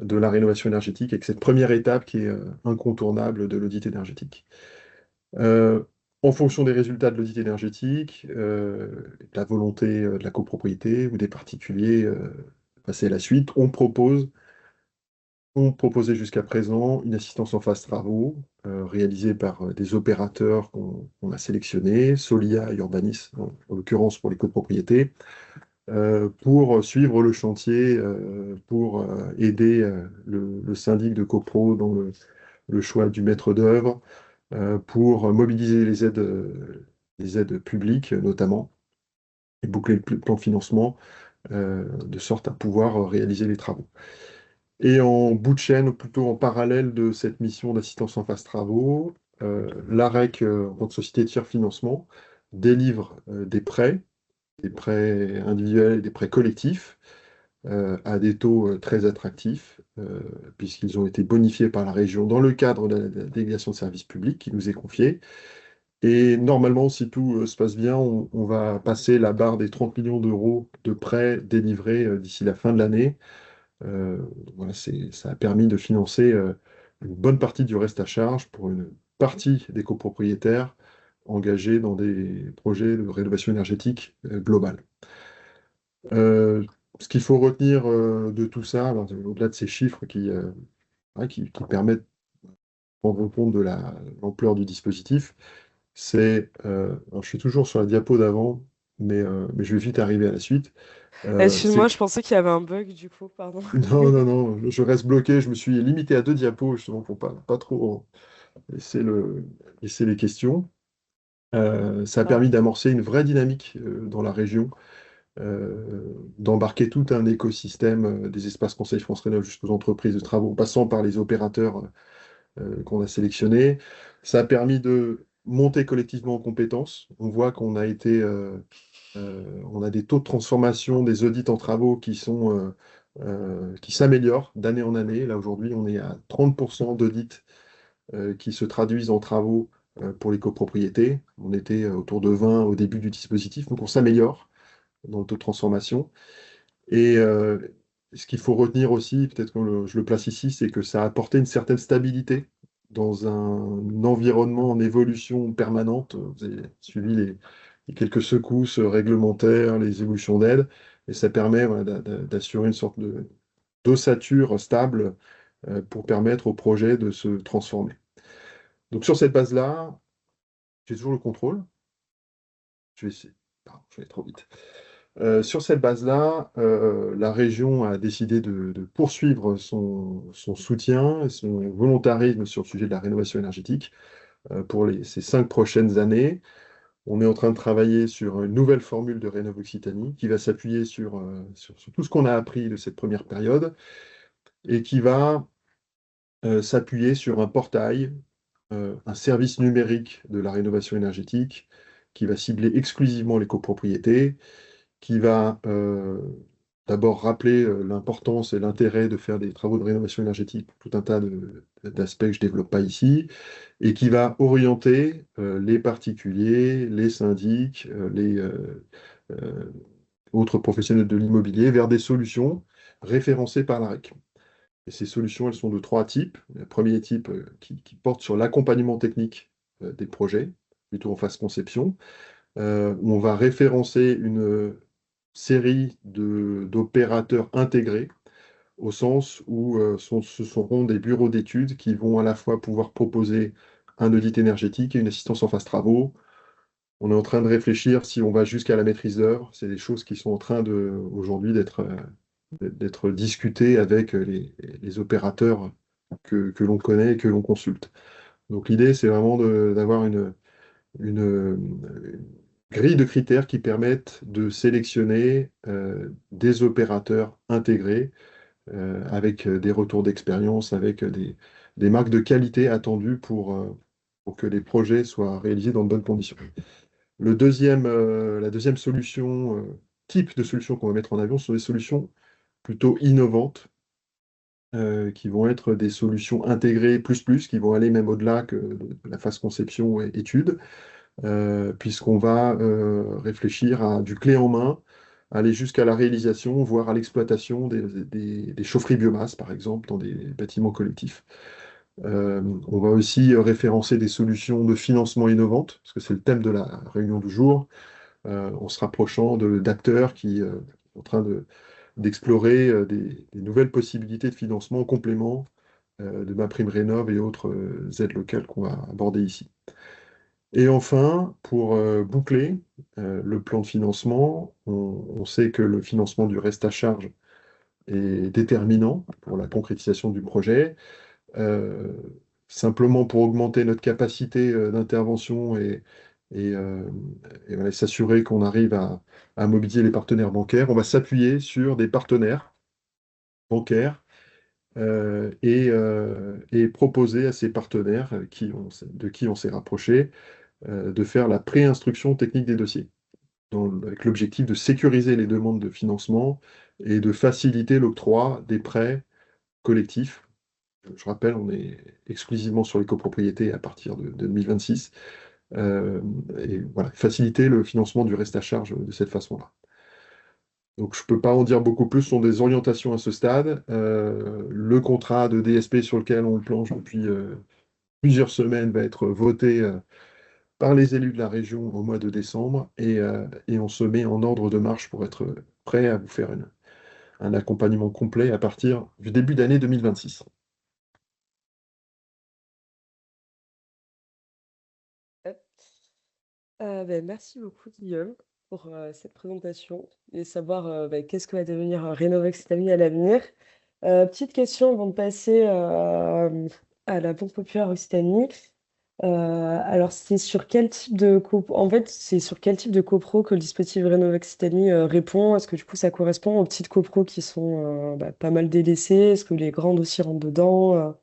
de la rénovation énergétique, avec cette première étape qui est incontournable de l'audit énergétique. Euh, En fonction des résultats de l'audit énergétique, de la volonté de la copropriété ou des particuliers de passer à la suite, on proposait jusqu'à présent une assistance en phase travaux réalisée par des opérateurs qu'on a sélectionnés, Solia et Urbanis, en l'occurrence pour les copropriétés, pour suivre le chantier, pour aider le syndic de copro dans le choix du maître d'œuvre, pour mobiliser les aides publiques notamment, et boucler le plan de financement, de sorte à pouvoir réaliser les travaux. Et en bout de chaîne, ou plutôt en parallèle de cette mission d'assistance en phase travaux, l'AREC, en tant que société de tiers financement, délivre des prêts individuels et des prêts collectifs, à des taux très attractifs, puisqu'ils ont été bonifiés par la région dans le cadre de la délégation de service public qui nous est confiée. Et normalement, si tout se passe bien, on va passer la barre des 30 millions d'euros de prêts délivrés d'ici la fin de l'année. Voilà, ça a permis de financer une bonne partie du reste à charge pour une partie des copropriétaires engagés dans des projets de rénovation énergétique globale. Ce qu'il faut retenir de tout ça, alors, au-delà de ces chiffres qui permettent rendre compte de l'ampleur du dispositif, alors je suis toujours sur la diapo d'avant, mais je vais vite arriver à la suite. Excuse-moi, C'est je pensais qu'il y avait un bug du coup, pardon. Non, non, non, je reste bloqué. Je me suis limité à deux diapos, justement, pour pas trop laisser, laisser les questions. Ça a Ah. permis d'amorcer une vraie dynamique dans la région, d'embarquer tout un écosystème des espaces Conseil France Rénov' jusqu'aux entreprises de travaux, en passant par les opérateurs qu'on a sélectionnés. Ça a permis de monter collectivement en compétences. On voit on a des taux de transformation des audits en travaux qui s'améliorent d'année en année. Là, aujourd'hui, on est à 30% d'audits qui se traduisent en travaux pour les copropriétés. On était autour de 20 au début du dispositif, donc on s'améliore dans le taux de transformation. Et ce qu'il faut retenir aussi, peut-être que je le place ici, c'est que ça a apporté une certaine stabilité dans un environnement en évolution permanente. Vous avez suivi les quelques secousses réglementaires, les évolutions d'aide, et ça permet voilà, d'assurer une sorte d'ossature stable pour permettre au projet de se transformer. Donc sur cette base-là, j'ai toujours le contrôle. Je vais essayer. Pardon, je vais aller trop vite. Sur cette base-là, la région a décidé de poursuivre son soutien et son volontarisme sur le sujet de la rénovation énergétique pour ces 5 prochaines années. On est en train de travailler sur une nouvelle formule de Rénov' Occitanie qui va s'appuyer sur tout ce qu'on a appris de cette première période et qui va s'appuyer sur un portail, un service numérique de la rénovation énergétique qui va cibler exclusivement les copropriétés, qui va d'abord rappeler l'importance et l'intérêt de faire des travaux de rénovation énergétique pour tout un tas d'aspects que je ne développe pas ici, et qui va orienter les particuliers, les syndics, les autres professionnels de l'immobilier vers des solutions référencées par la REC. Et ces solutions, elles sont de trois types. Le premier type qui porte sur l'accompagnement technique des projets, plutôt en phase conception, où on va référencer une série d'opérateurs intégrés, au sens où ce seront des bureaux d'études qui vont à la fois pouvoir proposer un audit énergétique et une assistance en phase travaux. On est en train de réfléchir si on va jusqu'à la maîtrise d'œuvre. C'est des choses qui sont en train aujourd'hui d'être discutées avec les opérateurs que l'on connaît et que l'on consulte. Donc l'idée, c'est vraiment d'avoir une grille de critères qui permettent de sélectionner des opérateurs intégrés avec des retours d'expérience, avec des marques de qualité attendues pour que les projets soient réalisés dans de bonnes conditions. La deuxième solution, type de solution qu'on va mettre en avant, sont des solutions plutôt innovantes, qui vont être des solutions intégrées plus, qui vont aller même au-delà que de la phase conception et étude, puisqu'on va réfléchir à du clé en main, aller jusqu'à la réalisation, voire à l'exploitation des chaufferies biomasse, par exemple, dans des bâtiments collectifs. On va aussi référencer des solutions de financement innovantes, parce que c'est le thème de la réunion du jour, en se rapprochant d'acteurs qui sont en train d'explorer des nouvelles possibilités de financement en complément de MaPrimeRénov' et autres aides locales qu'on va aborder ici. Et enfin, pour boucler le plan de financement, on sait que le financement du reste à charge est déterminant pour la concrétisation du projet. Euh, Simplement pour augmenter notre capacité d'intervention et, et voilà, s'assurer qu'on arrive à mobiliser les partenaires bancaires, on va s'appuyer sur des partenaires bancaires et proposer à ces partenaires de qui on s'est rapproché de faire la pré-instruction technique des dossiers, avec l'objectif de sécuriser les demandes de financement et de faciliter l'octroi des prêts collectifs. Je rappelle, on est exclusivement sur les copropriétés à partir de 2026. Et voilà, faciliter le financement du reste à charge de cette façon-là. Donc je ne peux pas en dire beaucoup plus, ce sont des orientations à ce stade. Le contrat de DSP sur lequel on planche depuis plusieurs semaines va être voté par les élus de la région au mois de décembre et on se met en ordre de marche pour être prêt à vous faire un accompagnement complet à partir du début d'année 2026. Hop. Merci beaucoup, Guillaume, pour cette présentation et savoir qu'est-ce que va devenir Rénov Occitanie à l'avenir. Petite question avant de passer à la Banque Populaire Occitanie. Alors, c'est sur quel type de en fait, c'est sur quel type de copro que le dispositif Rénov Occitanie répond? Est-ce que du coup, ça correspond aux petites copros qui sont pas mal délaissées? Est-ce que les grandes aussi rentrent dedans?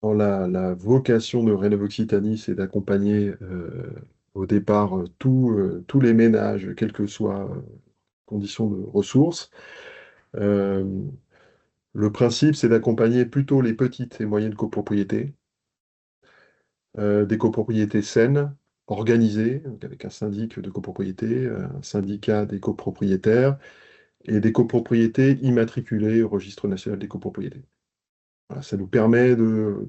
Alors, la vocation de Rénov Occitanie, c'est d'accompagner au départ tous les ménages, quelles que soient conditions de ressources. Euh, le principe, c'est d'accompagner plutôt les petites et moyennes copropriétés, des copropriétés saines, organisées, donc avec un syndic de copropriété, un syndicat des copropriétaires et des copropriétés immatriculées au registre national des copropriétés. Voilà, ça nous permet de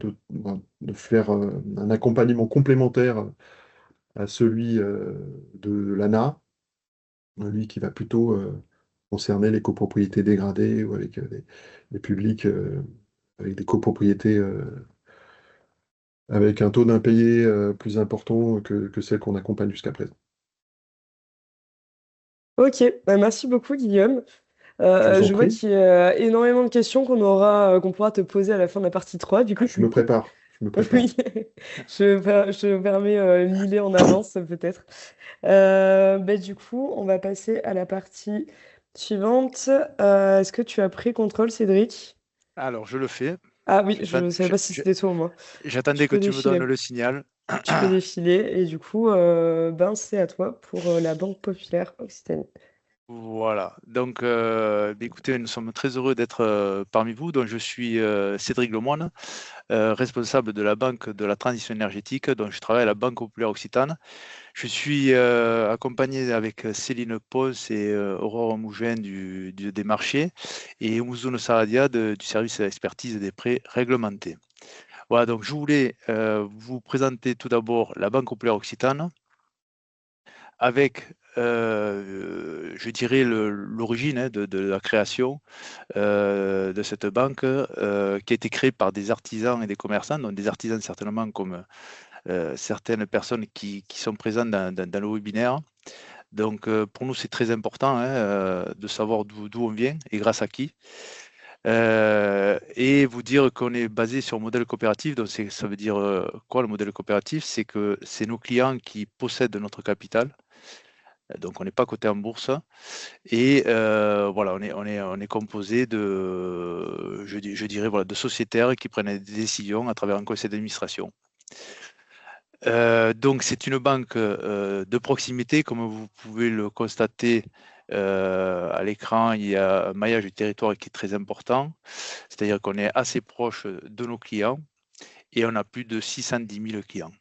faire un accompagnement complémentaire à celui de l'ANA, lui qui va plutôt concerner les copropriétés dégradées ou avec des publics avec des copropriétés avec un taux d'impayé plus important que celles qu'on accompagne jusqu'à présent. Ok, merci beaucoup, Guillaume. Je vous en Je vois prie, qu'il y a énormément de questions qu'on pourra te poser à la fin de la partie 3. Du coup, je me prépare, je me prépare. oui, je me permets mille en avance, peut-être. Du coup, on va passer à la partie suivante. Est-ce que tu as pris contrôle, Cédric? Alors, je le fais. Ah oui, je J'attends- ne savais pas si c'était toi ou moi. Tu J'attendais que peux tu me donnes défiler. le signal. Tu peux défiler. Et du coup, c'est à toi pour la Banque Populaire Occitanie. Voilà. Donc, écoutez, nous sommes très heureux d'être parmi vous. Donc, je suis Cédric Lemoine, responsable de la Banque de la Transition énergétique. Donc, je travaille à la Banque Populaire Occitane. Je suis accompagné avec Céline Pons et Aurore Mougin des marchés et Oumouzouno Saradia du service d'expertise des prêts réglementés. Voilà, donc je voulais vous présenter tout d'abord la Banque Populaire Occitane avec, je dirais, l'origine de la création de cette banque qui a été créée par des artisans et des commerçants, donc des artisans certainement comme certaines personnes qui sont présentes dans le webinaire. Donc pour nous, c'est très important de savoir d'où on vient et grâce à qui. Et vous dire qu'on est basé sur un modèle coopératif. Donc ça veut dire quoi le modèle coopératif? C'est que c'est nos clients qui possèdent notre capital. Donc on n'est pas coté en bourse. Et voilà, on est composé je dirais, voilà, de sociétaires qui prennent des décisions à travers un conseil d'administration. Donc c'est une banque de proximité, comme vous pouvez le constater à l'écran, il y a un maillage du territoire qui est très important, c'est-à-dire qu'on est assez proche de nos clients et on a plus de 610 000 clients.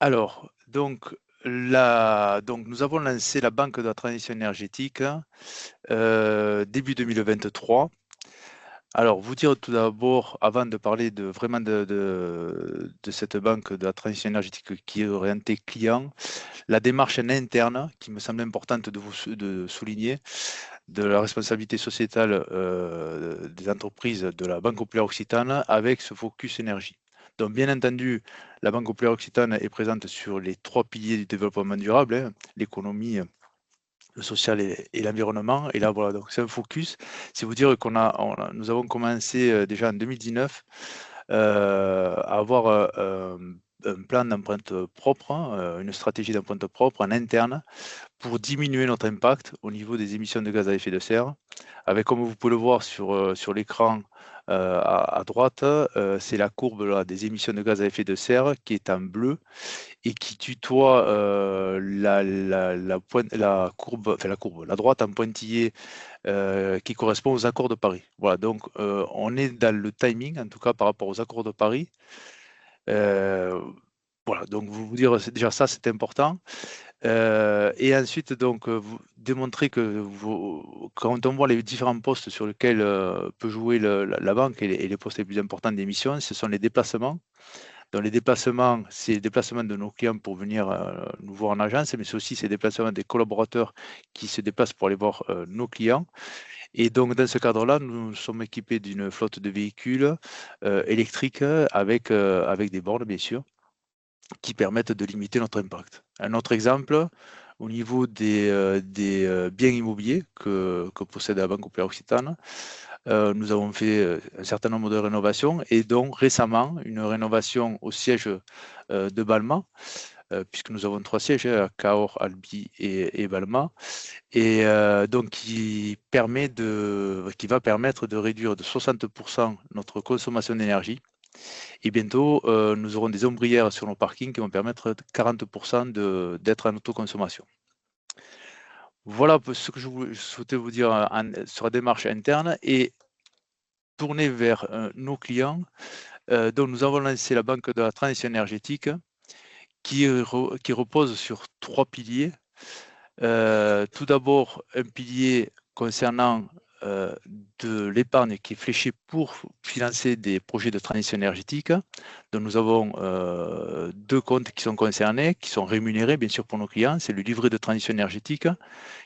Alors, donc nous avons lancé la Banque de la Transition énergétique début 2023. Alors, vous dire tout d'abord, avant de parler vraiment de cette banque de la transition énergétique qui est orientée client, la démarche en interne, qui me semble importante de souligner, de la responsabilité sociétale des entreprises de la Banque Populaire Occitane avec ce focus énergie. Donc, bien entendu, la Banque Populaire Occitane est présente sur les 3 piliers du développement durable, hein, l'économie, le social et l'environnement. Et là, voilà, donc c'est un focus. C'est vous dire nous avons commencé déjà en 2019 à avoir un plan d'empreinte propre, une stratégie d'empreinte propre en interne pour diminuer notre impact au niveau des émissions de gaz à effet de serre. Avec, comme vous pouvez le voir sur l'écran à droite, c'est la courbe là, des émissions de gaz à effet de serre qui est en bleu et qui tutoie la droite en pointillé qui correspond aux accords de Paris. Voilà, donc on est dans le timing, en tout cas par rapport aux accords de Paris. Voilà, donc vous dire déjà ça, c'est important. Et ensuite, donc, vous démontrer que quand on voit les différents postes sur lesquels peut jouer la banque et les postes les plus importants d'émission, ce sont les déplacements. Dans les déplacements, c'est les déplacements de nos clients pour venir nous voir en agence, mais c'est aussi ces déplacements des collaborateurs qui se déplacent pour aller voir nos clients. Et donc, dans ce cadre-là, nous sommes équipés d'une flotte de véhicules électriques avec des bornes, bien sûr, qui permettent de limiter notre impact. Un autre exemple, au niveau des biens immobiliers que possède la Banque Populaire Occitane, nous avons fait un certain nombre de rénovations et donc récemment une rénovation au siège de Balma, puisque nous avons 3 sièges à Cahors, Albi et Balma, et donc qui va permettre de réduire de 60% notre consommation d'énergie. Et bientôt, nous aurons des ombrières sur nos parkings qui vont permettre de 40% d'être en autoconsommation. Voilà ce que je souhaitais vous dire sur la démarche interne et tourner vers nos clients. Donc nous avons lancé la Banque de la transition énergétique qui repose sur 3 piliers. Tout d'abord, un pilier concernant de l'épargne qui est fléchée pour financer des projets de transition énergétique. Donc nous avons 2 comptes qui sont concernés, qui sont rémunérés bien sûr pour nos clients. C'est le livret de transition énergétique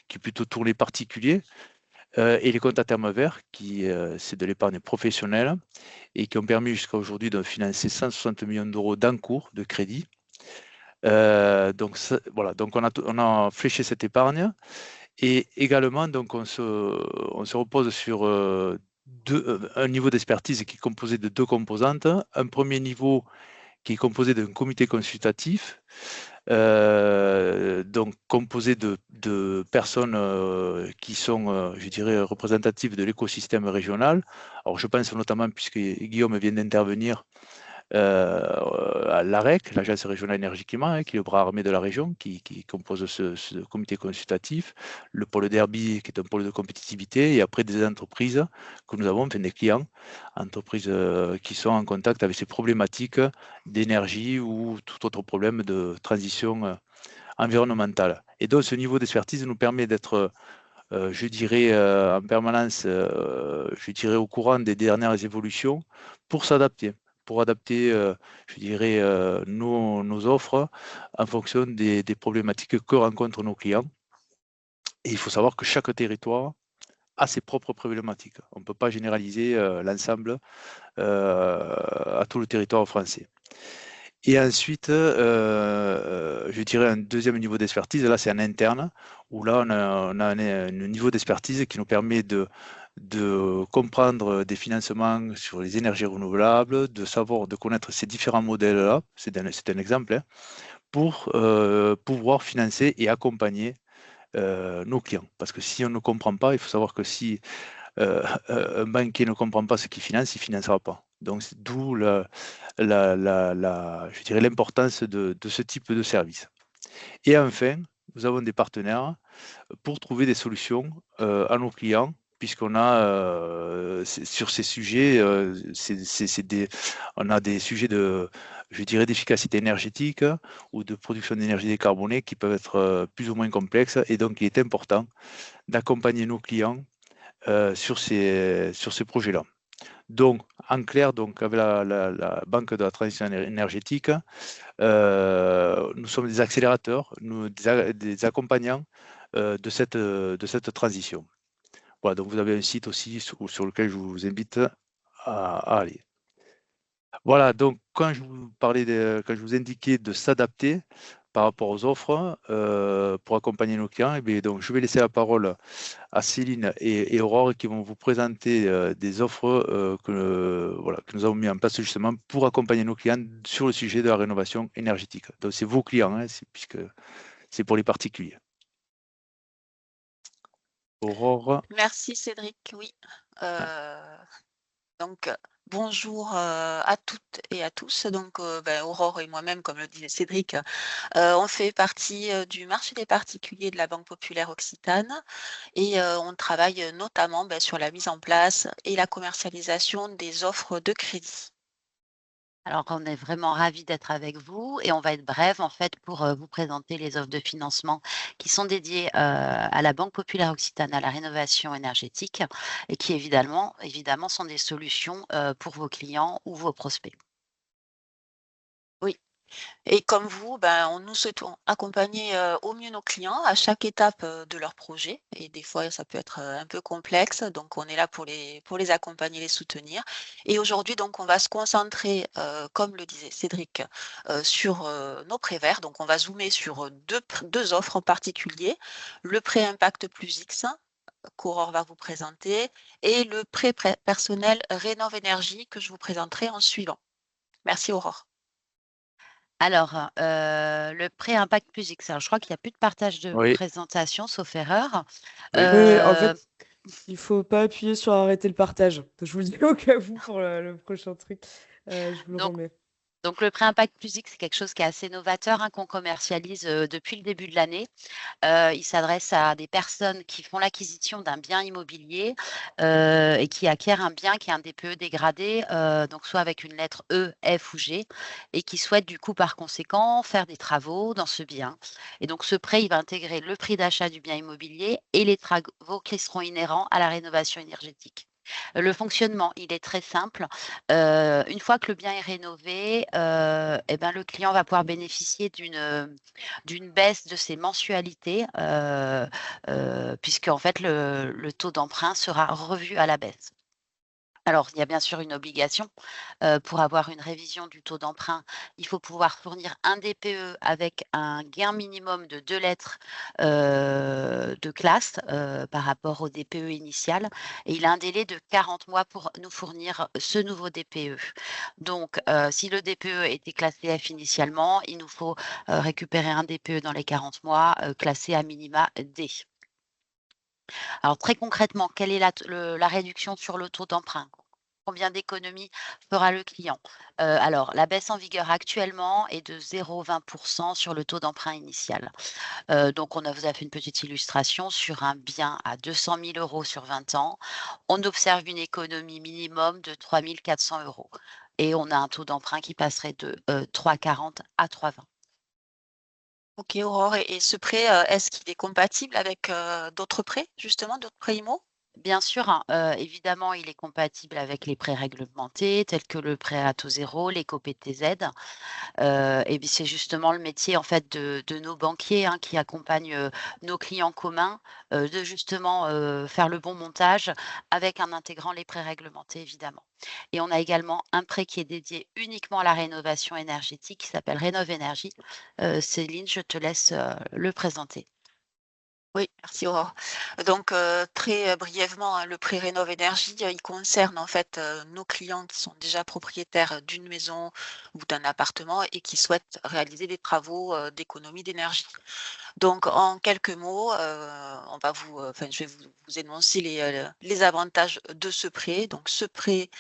qui est plutôt tourné particulier et les comptes à terme vert qui c'est de l'épargne professionnelle et qui ont permis jusqu'à aujourd'hui de financer 160 millions d'euros d'encours de crédit. Donc voilà, donc on a fléché cette épargne et également donc on se repose sur un niveau d'expertise qui est composé de 2 composantes. Un premier niveau qui est composé d'un comité consultatif, donc composé de personnes qui sont, je dirais, représentatives de l'écosystème régional. Alors je pense notamment, puisque Guillaume vient d'intervenir, à l'AREC, l'Agence régionale énergie climat, qui est le bras armé de la région, qui compose ce comité consultatif, le pôle d'Herbie, qui est un pôle de compétitivité, et après des entreprises que nous avons, enfin des clients, entreprises qui sont en contact avec ces problématiques d'énergie ou tout autre problème de transition environnementale. Et donc ce niveau d'expertise nous permet d'être je dirais en permanence, je dirais au courant des dernières évolutions pour s'adapter, pour adapter, je dirais, nos offres en fonction des problématiques que rencontrent nos clients. Et il faut savoir que chaque territoire a ses propres problématiques. On ne peut pas généraliser l'ensemble à tout le territoire français. Et ensuite, je dirais un deuxième niveau d'expertise, là c'est en interne, où là on a un niveau d'expertise qui nous permet de comprendre des financements sur les énergies renouvelables, de connaître ces différents modèles-là, c'est un exemple, hein, pour pouvoir financer et accompagner nos clients. Parce que si on ne comprend pas, il faut savoir que si un banquier ne comprend pas ce qu'il finance, il ne financera pas. Donc, c'est d'où je dirais l'importance de ce type de service. Et enfin, nous avons des partenaires pour trouver des solutions à nos clients, puisqu'on a sur ces sujets, on a des sujets je dirais, d'efficacité énergétique ou de production d'énergie décarbonée qui peuvent être plus ou moins complexes. Et donc, il est important d'accompagner nos clients sur ces projets-là. Donc, en clair, donc, avec la Banque de la transition énergétique, nous sommes des accélérateurs, des accompagnants de cette transition. Voilà, donc vous avez un site aussi sur lequel je vous invite à aller. Voilà, donc quand je vous indiquais de s'adapter par rapport aux offres pour accompagner nos clients, et bien, donc, je vais laisser la parole à Céline et Aurore qui vont vous présenter des offres que nous avons mis en place justement pour accompagner nos clients sur le sujet de la rénovation énergétique. Donc c'est vos clients, hein, puisque c'est pour les particuliers. Aurore. Merci Cédric, oui. Donc, bonjour à toutes et à tous. Donc, Aurore et moi-même, comme le disait Cédric, on fait partie du marché des particuliers de la Banque Populaire Occitane et on travaille notamment sur la mise en place et la commercialisation des offres de crédit. Alors, on est vraiment ravis d'être avec vous et on va être bref en fait pour vous présenter les offres de financement qui sont dédiées à la Banque Populaire Occitane à la rénovation énergétique et qui évidemment sont des solutions pour vos clients ou vos prospects. Oui. Et comme vous, nous souhaitons accompagner au mieux nos clients à chaque étape de leur projet. Et des fois, ça peut être un peu complexe. Donc, on est là pour les accompagner, les soutenir. Et aujourd'hui, donc, on va se concentrer, comme le disait Cédric, sur nos prêts verts. Donc, on va zoomer sur deux offres en particulier. Le prêt Impact plus X, qu'Aurore va vous présenter, et le prêt personnel Rénov Énergie que je vous présenterai en suivant. Merci, Aurore. Alors, le prêt Impact plus X, alors je crois qu'il n'y a plus de partage de Oui, présentation, sauf erreur. oui. Oui, en Euh, fait, il faut pas appuyer sur arrêter le partage. Je vous le dis au cas où pour le prochain truc. Je vous le donc, remets. donc, le prêt Impact plus X, c'est quelque chose qui est assez novateur, hein, qu'on commercialise depuis le début de l'année. Il s'adresse à des personnes qui font l'acquisition d'un bien immobilier et qui acquièrent un bien qui est un DPE dégradé, donc soit avec une lettre E, F ou G, et qui souhaitent du coup par conséquent faire des travaux dans ce bien. Et donc ce prêt, il va intégrer le prix d'achat du bien immobilier et les travaux qui seront inhérents à la rénovation énergétique. Le fonctionnement, il est très simple. Une fois que le bien est rénové, eh ben, le client va pouvoir bénéficier d'une baisse de ses mensualités, puisque en fait le taux d'emprunt sera revu à la baisse. Alors, il y a bien sûr une obligation, pour avoir une révision du taux d'emprunt, il faut pouvoir fournir un DPE avec un gain minimum de 2 lettres, de classe, par rapport au DPE initial, et il a un délai de 40 mois pour nous fournir ce nouveau DPE. Donc, si le DPE était classé F initialement, il nous faut, récupérer un DPE dans les 40 mois, classé à minima D. Alors très concrètement, quelle est la réduction sur le taux d'emprunt? Combien d'économies fera le client? Alors la baisse en vigueur actuellement est de 0,20 sur le taux d'emprunt initial. Donc vous a fait une petite illustration sur un bien à 200 000 € sur 20 ans. On observe une économie minimum de 3 400 € et on a un taux d'emprunt qui passerait de 3,40 à 3,20. OK, Aurore, et ce prêt, est-ce qu'il est compatible avec, d'autres prêts, justement, d'autres prêts IMO? Bien sûr, hein, évidemment, il est compatible avec les prêts réglementés tels que le prêt à taux zéro, l'éco-PTZ. Et puis c'est justement le métier en fait de nos banquiers, hein, qui accompagnent, nos clients communs, de justement, faire le bon montage avec en intégrant les prêts réglementés évidemment. Et on a également un prêt qui est dédié uniquement à la rénovation énergétique qui s'appelle Rénov Énergie. Céline, je te laisse, le présenter. Oui, merci Aurore. Donc, très, brièvement, hein, le prêt Rénov Énergie, il concerne en fait, nos clients qui sont déjà propriétaires d'une maison ou d'un appartement et qui souhaitent réaliser des travaux, d'économie d'énergie. Donc en quelques mots, on va je vais vous énoncer les avantages de ce prêt. Donc ce prêt,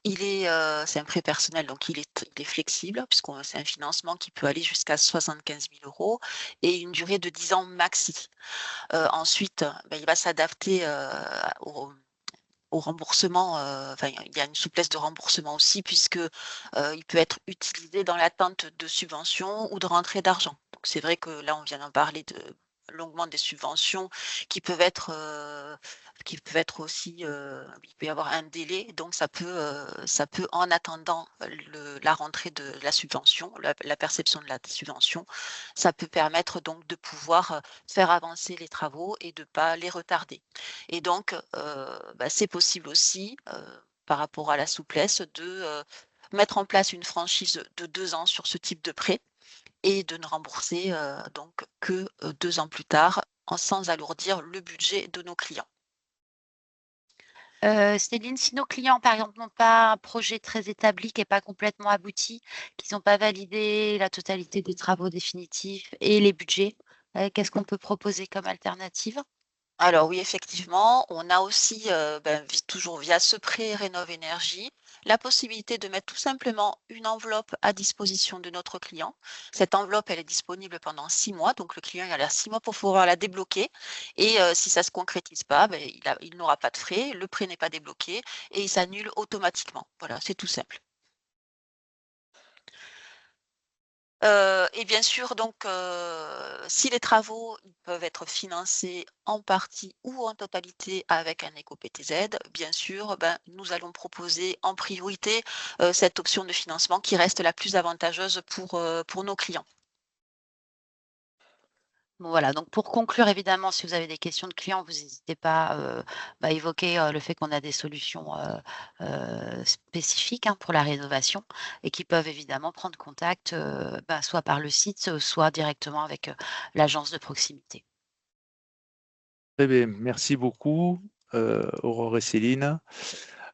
c'est un prêt personnel, donc il est flexible puisqu'on c'est un financement qui peut aller jusqu'à 75 000 € et une durée de 10 ans maxi. Ensuite, il va s'adapter, au remboursement, il y a une souplesse de remboursement aussi puisque, il peut être utilisé dans l'attente de subventions ou de rentrée d'argent. Donc c'est vrai que là, on vient d'en parler longuement des subventions qui peuvent être, aussi, il peut y avoir un délai, donc ça peut en attendant la rentrée de la subvention, la perception de la subvention, ça peut permettre donc de pouvoir, faire avancer les travaux et de pas les retarder. Et donc, c'est possible aussi, par rapport à la souplesse mettre en place une franchise de 2 ans sur ce type de prêt et de ne rembourser, donc que, 2 ans plus tard, sans alourdir le budget de nos clients. Céline, si nos clients, par exemple, n'ont pas un projet très établi, qui est pas complètement abouti, qu'ils n'ont pas validé la totalité des travaux définitifs et les budgets, qu'est-ce qu'on peut proposer comme alternative? Alors oui, effectivement, on a aussi, toujours via ce prêt Rénov Énergie, la possibilité de mettre tout simplement une enveloppe à disposition de notre client. Cette enveloppe, elle est disponible pendant 6 mois, donc le client, il a 6 mois pour pouvoir la débloquer et si ça ne se concrétise pas, il n'aura pas de frais, le prêt n'est pas débloqué et il s'annule automatiquement. Voilà, c'est tout simple. Et bien sûr, donc, si les travaux peuvent être financés en partie ou en totalité avec un éco-PTZ, bien sûr, ben, nous allons proposer en priorité cette option de financement qui reste la plus avantageuse pour nos clients. Bon, voilà, donc pour conclure, évidemment, si vous avez des questions de clients, vous n'hésitez pas à évoquer le fait qu'on a des solutions spécifiques pour la rénovation et qui peuvent évidemment prendre contact soit par le site, soit directement avec l'agence de proximité. Très bien, merci beaucoup, Aurore et Céline.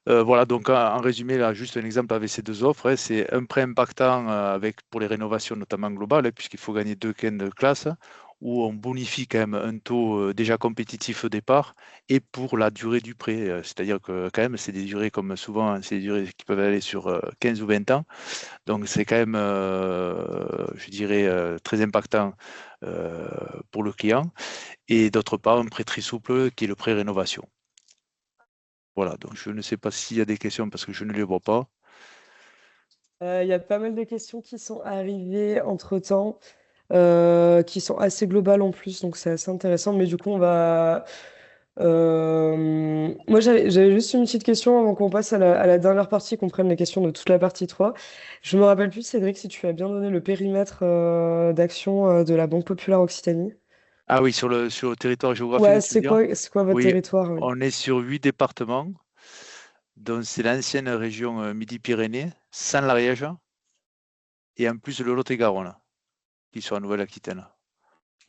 Voilà, donc en résumé, là, juste un exemple avec ces deux offres, c'est un prêt impactant pour les rénovations, notamment globales, puisqu'il faut gagner 2 quintes de classe, où on bonifie quand même un taux déjà compétitif au départ, et pour la durée du prêt. C'est-à-dire que quand même, c'est des durées, comme souvent, c'est des durées qui peuvent aller sur 15 ou 20 ans. Donc c'est quand même, je dirais, très impactant euh, pour le client. Et d'autre part, un prêt très souple qui est le prêt rénovation. Voilà, donc je ne sais pas s'il y a des questions parce que je ne les vois pas. Il y a pas mal de questions qui sont arrivées entre-temps, qui sont assez globales en plus, donc c'est assez intéressant. Mais du coup, on va. Moi, j'avais juste une petite question avant qu'on passe à la dernière partie, qu'on prenne les questions de toute la partie 3. Je me rappelle plus, Cédric, si tu as bien donné le périmètre d'action de la Banque Populaire Occitanie. Ah oui, sur le territoire Ouais, géographique, tu veux dire? c'est quoi votre Oui, territoire? Oui. on est sur 8 départements. Donc c'est l'ancienne région Midi-Pyrénées, sans l'Ariège, et en plus le Lot-et-Garonne, qui sont en Nouvelle-Aquitaine.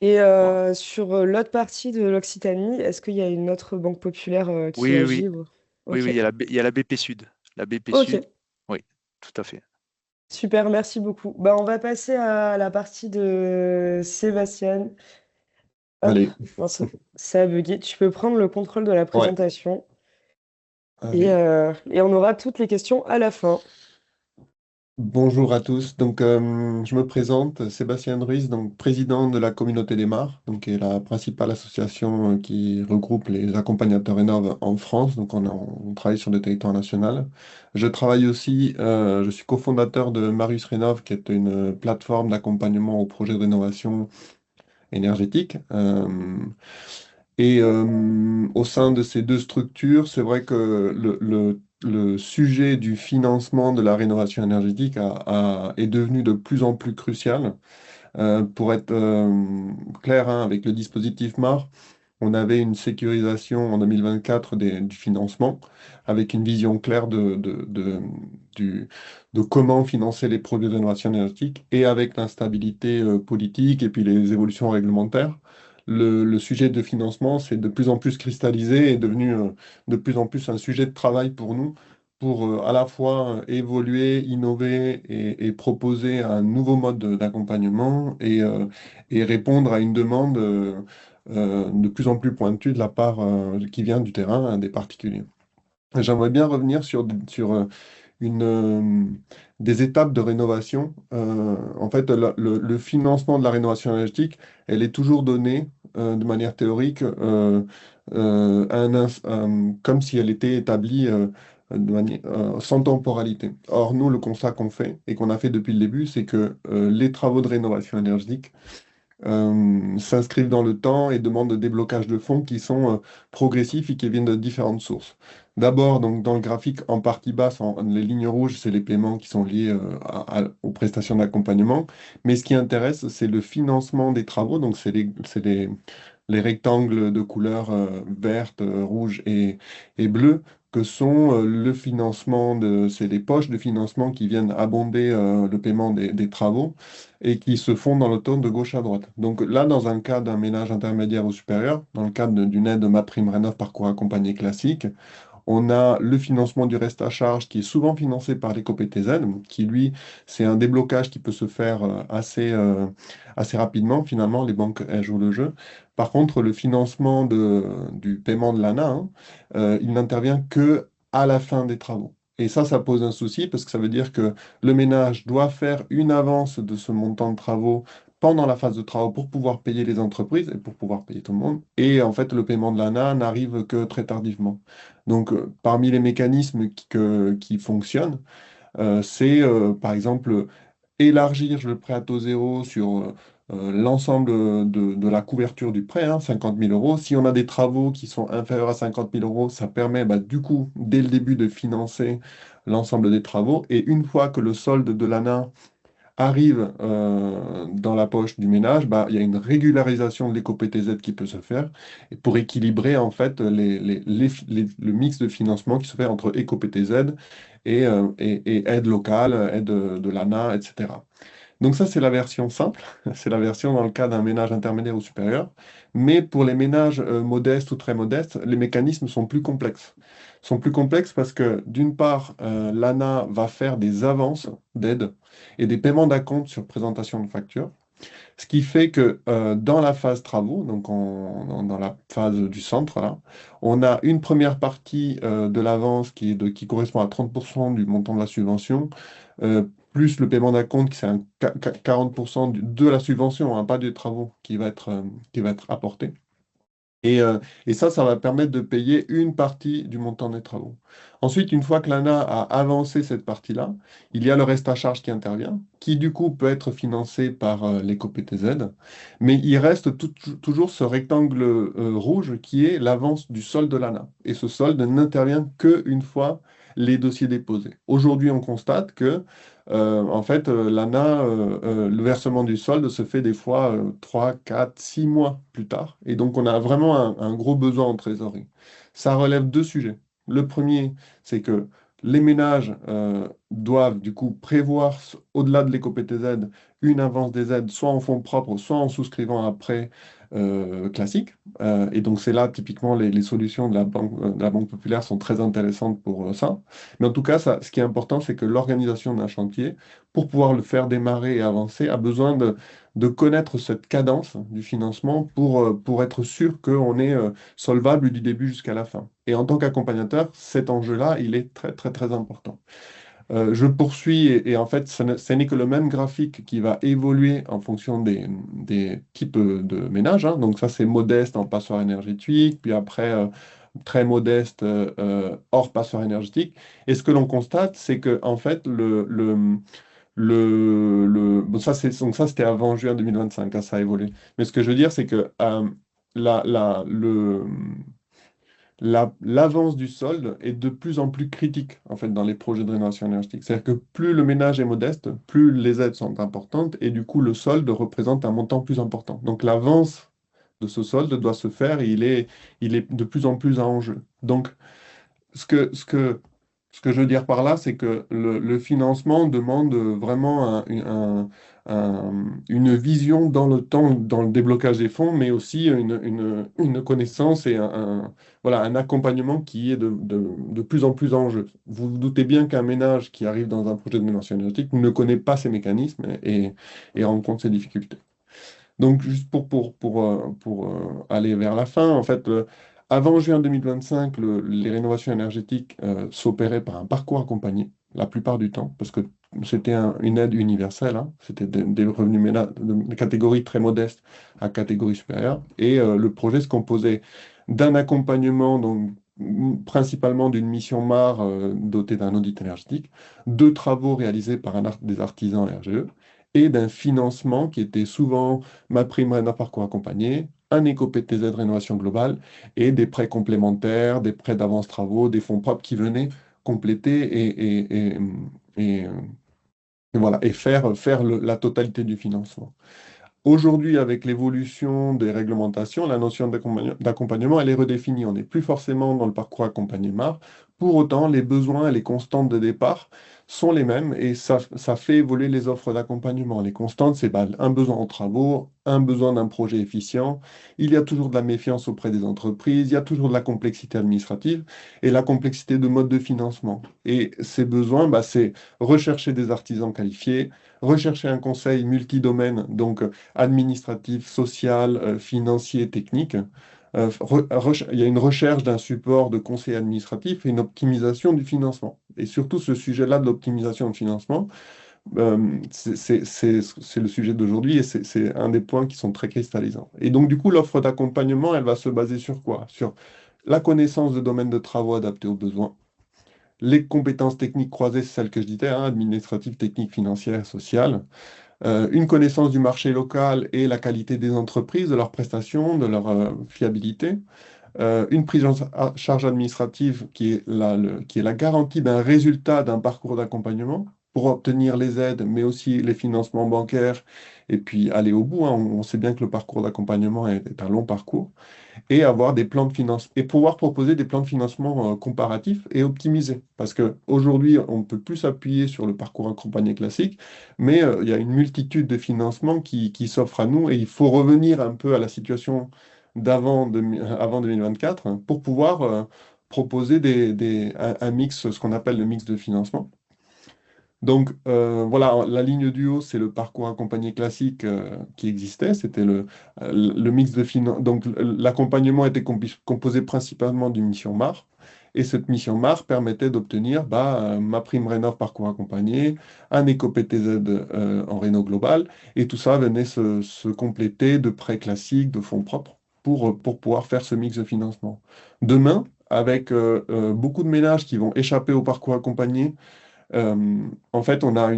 Et Voilà. sur l'autre partie de l'Occitanie, est-ce qu'il y a une autre banque populaire qui Oui, oui, oui, agit oui, Ok. oui, il y a la BP Sud. La BP Ok, Sud, oui, tout à fait. super, merci beaucoup. Bah, on va passer à la partie de Sébastien. Hop, Allez, mince, ça a bugué. Tu peux prendre le contrôle de la ouais, présentation allez. et on aura toutes les questions à la fin. Bonjour à tous. Donc, je me présente, Sébastien Ruiz, donc président de la communauté des Mares, donc qui est la principale association qui regroupe les accompagnateurs Rénov en France. Donc, on travaille sur le territoire national. Je travaille aussi, je suis cofondateur de Marius Rénov, qui est une plateforme d'accompagnement au projet de rénovation énergétique. Au sein de ces deux structures, c'est vrai que le sujet du financement de la rénovation énergétique est devenu de plus en plus crucial. Pour être clair, avec le dispositif MAR, on avait une sécurisation en 2024 du financement, avec une vision claire du- de comment financer les projets de rénovation énergétique, et avec l'instabilité politique et puis les évolutions réglementaires. Le sujet de financement s'est de plus en plus cristallisé et est devenu de plus en plus un sujet de travail pour nous, pour à la fois évoluer, innover et proposer un nouveau mode d'accompagnement et répondre à une demande de plus en plus pointue de la part qui vient du terrain, des particuliers. J'aimerais bien revenir sur une, des étapes de rénovation. En fait, le financement de la rénovation énergétique, elle est toujours donnée de manière théorique comme si elle était établie sans temporalité. Or, nous, le constat qu'on fait et qu'on a fait depuis le début, c'est que les travaux de rénovation énergétique s'inscrivent dans le temps et demandent des déblocages de fonds qui sont progressifs et qui viennent de différentes sources. D'abord, donc, dans le graphique, en partie basse, les lignes rouges, c'est les paiements qui sont liés aux prestations d'accompagnement. Mais ce qui intéresse, c'est le financement des travaux. Donc, les rectangles de couleur verte, rouge et bleue, que sont c'est les poches de financement qui viennent abonder le paiement des travaux et qui se font dans l'automne de gauche à droite. Donc là, dans un cas d'un ménage intermédiaire ou supérieur, dans le cadre d'une aide MaPrimeRénov' parcours accompagné classique, on a le financement du reste à charge qui est souvent financé par l'éco-PTZ, qui lui, c'est un déblocage qui peut se faire assez rapidement. Finalement, les banques, elles jouent le jeu. Par contre, le financement du paiement de l'ANA, il n'intervient que à la fin des travaux. Et ça pose un souci parce que ça veut dire que le ménage doit faire une avance de ce montant de travaux pendant la phase de travaux pour pouvoir payer les entreprises et pour pouvoir payer tout le monde. Et en fait, le paiement de l'ANA n'arrive que très tardivement. Donc, parmi les mécanismes qui fonctionnent, c'est par exemple élargir le prêt à taux zéro sur l'ensemble de la couverture du prêt, 50 000 euros. Si on a des travaux qui sont inférieurs à 50 000 euros, ça permet du coup, dès le début, de financer l'ensemble des travaux. Et une fois que le solde de l'ANA arrive dans la poche du ménage, il y a une régularisation de l'éco-PTZ qui peut se faire et pour équilibrer en fait le mix de financement qui se fait entre éco-PTZ et aide locale, aide de l'ANA, etc. Donc ça, c'est la version simple, c'est la version dans le cas d'un ménage intermédiaire ou supérieur. Mais pour les ménages modestes ou très modestes, les mécanismes sont plus complexes. Sont plus complexes parce que d'une part, l'ANA va faire des avances d'aide et des paiements d'acompte sur présentation de facture. Ce qui fait que dans la phase travaux, donc dans la phase du centre, là, on a une première partie de l'avance qui correspond à 30% du montant de la subvention, euh, plus le paiement d'acompte qui c'est 40% de la subvention, pas des travaux, qui va être apporté. Et ça va permettre de payer une partie du montant des travaux. Ensuite, une fois que l'ANA a avancé cette partie-là, il y a le reste à charge qui intervient, qui du coup peut être financé par l'éco-PTZ, mais il reste toujours ce rectangle rouge qui est l'avance du solde de l'ANA. Et ce solde n'intervient qu'une fois les dossiers déposés. Aujourd'hui, on constate que en fait, l'ANA, le versement du solde se fait des fois 3, 4, 6 mois plus tard. Et donc, on a vraiment un gros besoin en trésorerie. Ça relève deux sujets. Le premier, c'est que les ménages doivent du coup prévoir, au-delà de l'éco-PTZ, une avance des aides, soit en fonds propres, soit en souscrivant un prêt classique. Et donc, c'est là, typiquement, les solutions de la Banque populaire sont très intéressantes pour ça. Mais en tout cas, ce qui est important, c'est que l'organisation d'un chantier, pour pouvoir le faire démarrer et avancer, a besoin de connaître cette cadence du financement pour être sûr qu'on est solvable du début jusqu'à la fin. Et en tant qu'accompagnateur, cet enjeu-là, il est très, très, très important. Je poursuis et en fait, ce n'est que le même graphique qui va évoluer en fonction des types de ménages. Donc ça, c'est modeste en passoire énergétique, puis après, très modeste hors passoire énergétique. Et ce que l'on constate, c'est que en fait, bon, donc ça, c'était avant juin 2025, ça a évolué. Mais ce que je veux dire, c'est que la, la- le, l'avance du solde est de plus en plus critique en fait dans les projets de rénovation énergétique. C'est-à-dire que plus le ménage est modeste, plus les aides sont importantes et du coup le solde représente un montant plus important. Donc l'avance de ce solde doit se faire et il est de plus en plus en jeu. Donc ce que, ce que, ce que je veux dire par là, c'est que le financement demande vraiment une vision dans le temps, dans le déblocage des fonds, mais aussi une connaissance et voilà, un accompagnement qui est de plus en plus en jeu. Vous vous doutez bien qu'un ménage qui arrive dans un projet de ménage énergétique ne connaît pas ces mécanismes et rencontre ces difficultés. Donc, juste pour aller vers la fin, en fait, avant juin 2025, les rénovations énergétiques s'opéraient par un parcours accompagné, la plupart du temps, parce que c'était une aide universelle, c'était des revenus ménages de catégorie très modeste à catégorie supérieure, et le projet se composait d'un accompagnement, donc principalement d'une mission MAR dotée d'un audit énergétique, de travaux réalisés par des artisans RGE, et d'un financement qui était souvent ma prime d'un parcours accompagné, un éco-PTZ rénovation globale et des prêts complémentaires, des prêts d'avance travaux, des fonds propres qui venaient compléter et, euh, et voilà, et faire la totalité du financement. Aujourd'hui, avec l'évolution des réglementations, la notion d'accompagnement, elle est redéfinie. On n'est plus forcément dans le parcours accompagné MAR. Pour autant, les besoins et les constantes de départ sont les mêmes et ça fait évoluer les offres d'accompagnement. Les constantes, c'est un besoin en travaux, un besoin d'un projet efficient. Il y a toujours de la méfiance auprès des entreprises, il y a toujours de la complexité administrative et la complexité de mode de financement. Et ces besoins, c'est rechercher des artisans qualifiés, rechercher un conseil multidomaine, donc administratif, social, financier, technique. Il y a une recherche d'un support de conseil administratif et une optimisation du financement. Et surtout, ce sujet-là de l'optimisation du financement, c'est le sujet d'aujourd'hui et c'est un des points qui sont très cristallisants. Et donc, du coup, l'offre d'accompagnement, elle va se baser sur quoi? Sur la connaissance de domaines de travaux adaptés aux besoins, les compétences techniques croisées, c'est celles que je disais, hein, administratives, techniques, financières, sociales, une connaissance du marché local et la qualité des entreprises, de leurs prestations, de leur fiabilité, une prise en charge administrative qui est la garantie d'un résultat d'un parcours d'accompagnement pour obtenir les aides, mais aussi les financements bancaires, et puis aller au bout, hein. On sait bien que le parcours d'accompagnement est un long parcours, et avoir des plans de financement, et pouvoir proposer des plans de financement comparatifs et optimisés. Parce qu'aujourd'hui, on ne peut plus s'appuyer sur le parcours accompagné classique, mais il y a une multitude de financements qui s'offrent à nous, et il faut revenir un peu à la situation avant 2024 hein, pour pouvoir proposer un mix, ce qu'on appelle le mix de financement. Donc voilà, la ligne du haut, c'est le parcours accompagné classique qui existait. C'était le mix de financement. Donc l'accompagnement était composé principalement d'une mission MAR. Et cette mission MAR permettait d'obtenir ma prime Rénov parcours accompagné, un éco-PTZ en Réno global. Et tout ça venait se compléter de prêts classiques, de fonds propres pour pouvoir faire ce mix de financement. Demain, avec beaucoup de ménages qui vont échapper au parcours accompagné, en fait, on a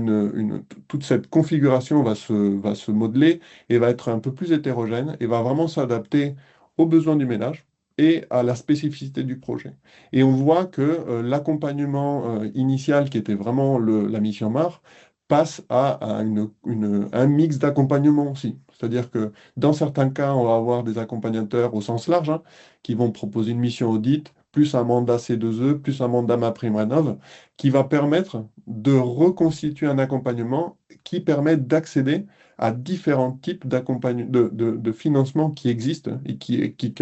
toute cette configuration va se modeler et va être un peu plus hétérogène et va vraiment s'adapter aux besoins du ménage et à la spécificité du projet. Et on voit que l'accompagnement initial, qui était vraiment la mission MAR, passe à un mix d'accompagnement aussi. C'est-à-dire que dans certains cas, on va avoir des accompagnateurs au sens large hein, qui vont proposer une mission audit, plus un mandat C2E, plus un mandat MaPrimeRénov', qui va permettre de reconstituer un accompagnement qui permet d'accéder à différents types de financement qui existent et qui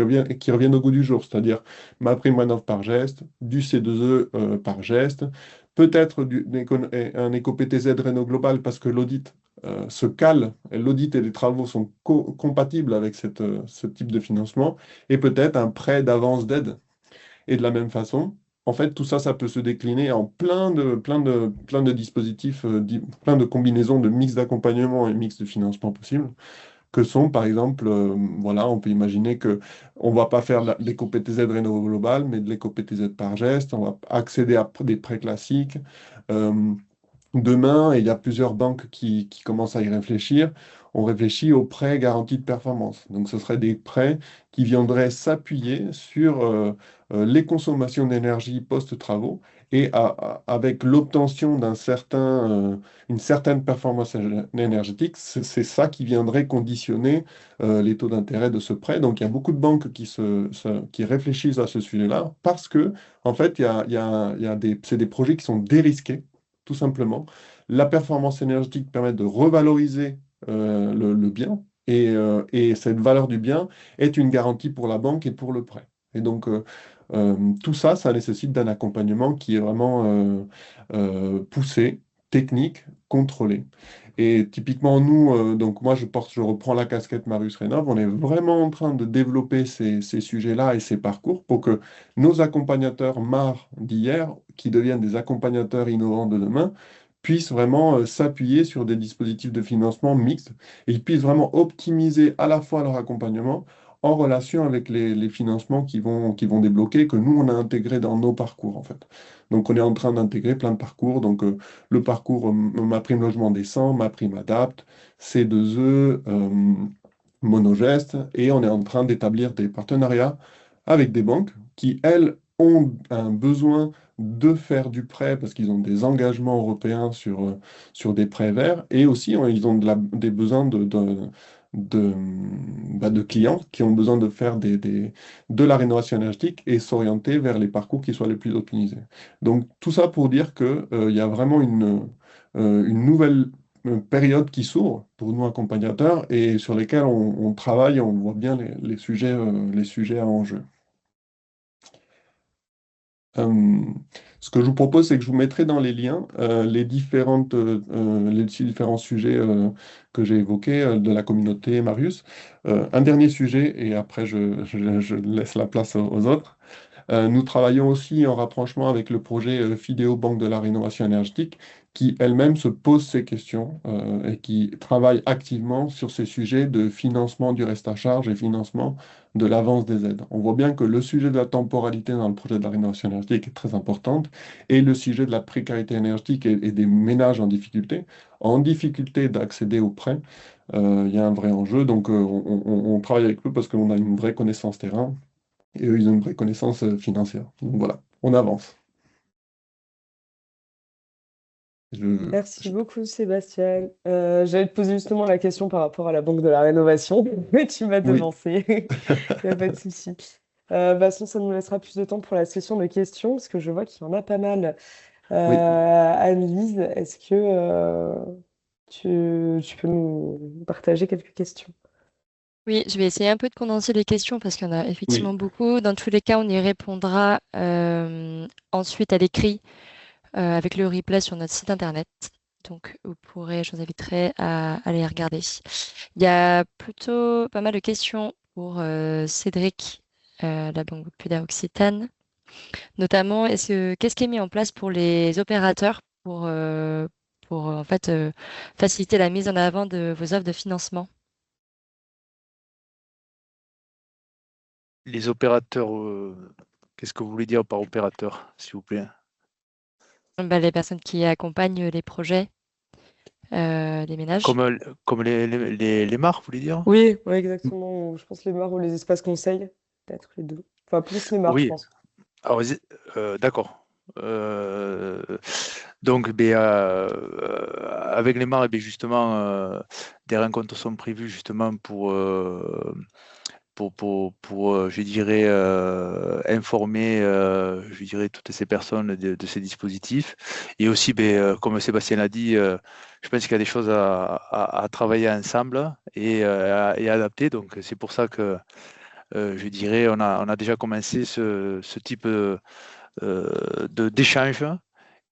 reviennent au goût du jour, c'est-à-dire MaPrimeRénov' par geste, du C2E par geste, peut-être un éco-PTZ Réno Global parce que l'audit se cale, l'audit et les travaux sont compatibles avec ce type de financement, et peut-être un prêt d'avance d'aide. Et de la même façon, en fait, tout ça, ça peut se décliner en plein de dispositifs, plein de combinaisons de mix d'accompagnement et mix de financement possibles, que sont, par exemple, voilà, on peut imaginer que on va pas faire de l'éco-PTZ Réno Global, mais de l'éco-PTZ par geste, on va accéder à des prêts classiques. Euh, Demain, et il y a plusieurs banques qui commencent à y réfléchir, on réfléchit aux prêts garantis de performance. Donc, ce seraient des prêts qui viendraient s'appuyer sur les consommations d'énergie post-travaux et avec l'obtention une certaine performance énergétique, c'est ça qui viendrait conditionner les taux d'intérêt de ce prêt. Donc, il y a beaucoup de banques qui réfléchissent à ce sujet-là parce que, en fait, c'est des projets qui sont dérisqués tout simplement. La performance énergétique permet de revaloriser le bien et cette valeur du bien est une garantie pour la banque et pour le prêt. Et donc, tout ça, ça nécessite d'un accompagnement qui est vraiment poussé, technique, contrôlé. Et typiquement, nous, donc moi, je reprends la casquette Marius Rénov', on est vraiment en train de développer ces sujets-là et ces parcours pour que nos accompagnateurs MAR d'hier, qui deviennent des accompagnateurs innovants de demain, puissent vraiment s'appuyer sur des dispositifs de financement mixtes et ils puissent vraiment optimiser à la fois leur accompagnement en relation avec les financements qui vont débloquer, que nous, on a intégrés dans nos parcours, en fait. Donc, on est en train d'intégrer plein de parcours. Donc, le parcours Ma Prime Logement Décent, Ma Prime Adapt, C2E, Monogeste, et on est en train d'établir des partenariats avec des banques qui, elles, ont un besoin de faire du prêt parce qu'ils ont des engagements européens sur des prêts verts et aussi ils ont des besoins de clients qui ont besoin de faire de la rénovation énergétique et s'orienter vers les parcours qui soient les plus optimisés. Donc tout ça pour dire qu'il y a vraiment une nouvelle période qui s'ouvre pour nous accompagnateurs et sur lesquels on travaille, on voit bien les sujets à enjeu. Ce que je vous propose, c'est que je vous mettrai dans les liens les différents sujets que j'ai évoqués de la communauté Marius. Un dernier sujet, et après je laisse la place aux autres. Nous travaillons aussi en rapprochement avec le projet Fidéo Banque de la Rénovation énergétique, qui elle-même se pose ces questions et qui travaille activement sur ces sujets de financement du reste à charge et financement de l'avance des aides. On voit bien que le sujet de la temporalité dans le projet de la rénovation énergétique est très importante et le sujet de la précarité énergétique et des ménages en difficulté d'accéder aux prêts, il y a un vrai enjeu. Donc on travaille avec eux parce qu'on a une vraie connaissance terrain et eux, ils ont une vraie connaissance financière. Donc voilà, on avance. Je- Merci beaucoup, Sébastien. J'allais te poser justement la question par rapport à la Banque de la Rénovation, mais tu m'as Oui. devancé. Il n'y a pas de souci. Sinon, ça nous laissera plus de temps pour la session de questions, parce que je vois qu'il y en a pas mal. Oui. Anne-Lise, est-ce que tu peux nous partager quelques questions? Oui, je vais essayer un peu de condenser les questions parce qu'il y en a effectivement Oui. beaucoup. Dans tous les cas, on y répondra ensuite à l'écrit avec le replay sur notre site internet. Donc, je vous inviterai à aller regarder. Il y a plutôt pas mal de questions pour Cédric, la Banque Populaire Occitane. Notamment, qu'est-ce qui est mis en place pour les opérateurs pour en fait faciliter la mise en avant de vos offres de financement? Les opérateurs, qu'est-ce que vous voulez dire par opérateur, s'il vous plaît? Bah, les personnes qui accompagnent les projets, les ménages. Comme les MAR, vous voulez dire? Oui, ouais, exactement. Je pense les bars ou les espaces conseils, peut-être les deux. Enfin, plus les bars, je Oui, pense. alors, d'accord. Donc, ben, avec les MAR, eh bien, justement, des rencontres sont prévues justement pour, je dirais, informer, je dirais, toutes ces personnes de ces dispositifs. Et aussi, ben, comme Sébastien l'a dit, je pense qu'il y a des choses à travailler ensemble et à adapter. Donc, c'est pour ça que, je dirais, on a déjà commencé ce type d'échange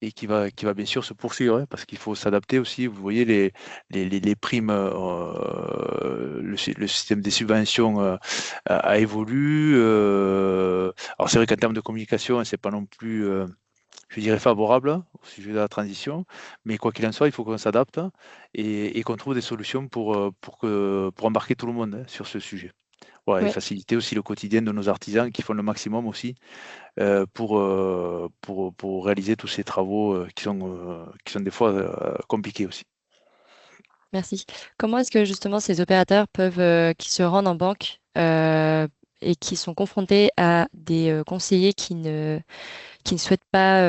et qui va bien sûr se poursuivre, hein, parce qu'il faut s'adapter aussi. Vous voyez, les primes, le système des subventions a évolué. Alors c'est vrai qu'en termes de communication, c'est pas non plus, je dirais, favorable au sujet de la transition, mais quoi qu'il en soit, il faut qu'on s'adapte et qu'on trouve des solutions pour embarquer tout le monde, hein, sur ce sujet. Voilà, et Oui, faciliter aussi le quotidien de nos artisans qui font le maximum aussi pour réaliser tous ces travaux qui sont des fois compliqués aussi. merci. Comment est-ce que justement ces opérateurs qui se rendent en banque et qui sont confrontés à des conseillers qui ne souhaitent pas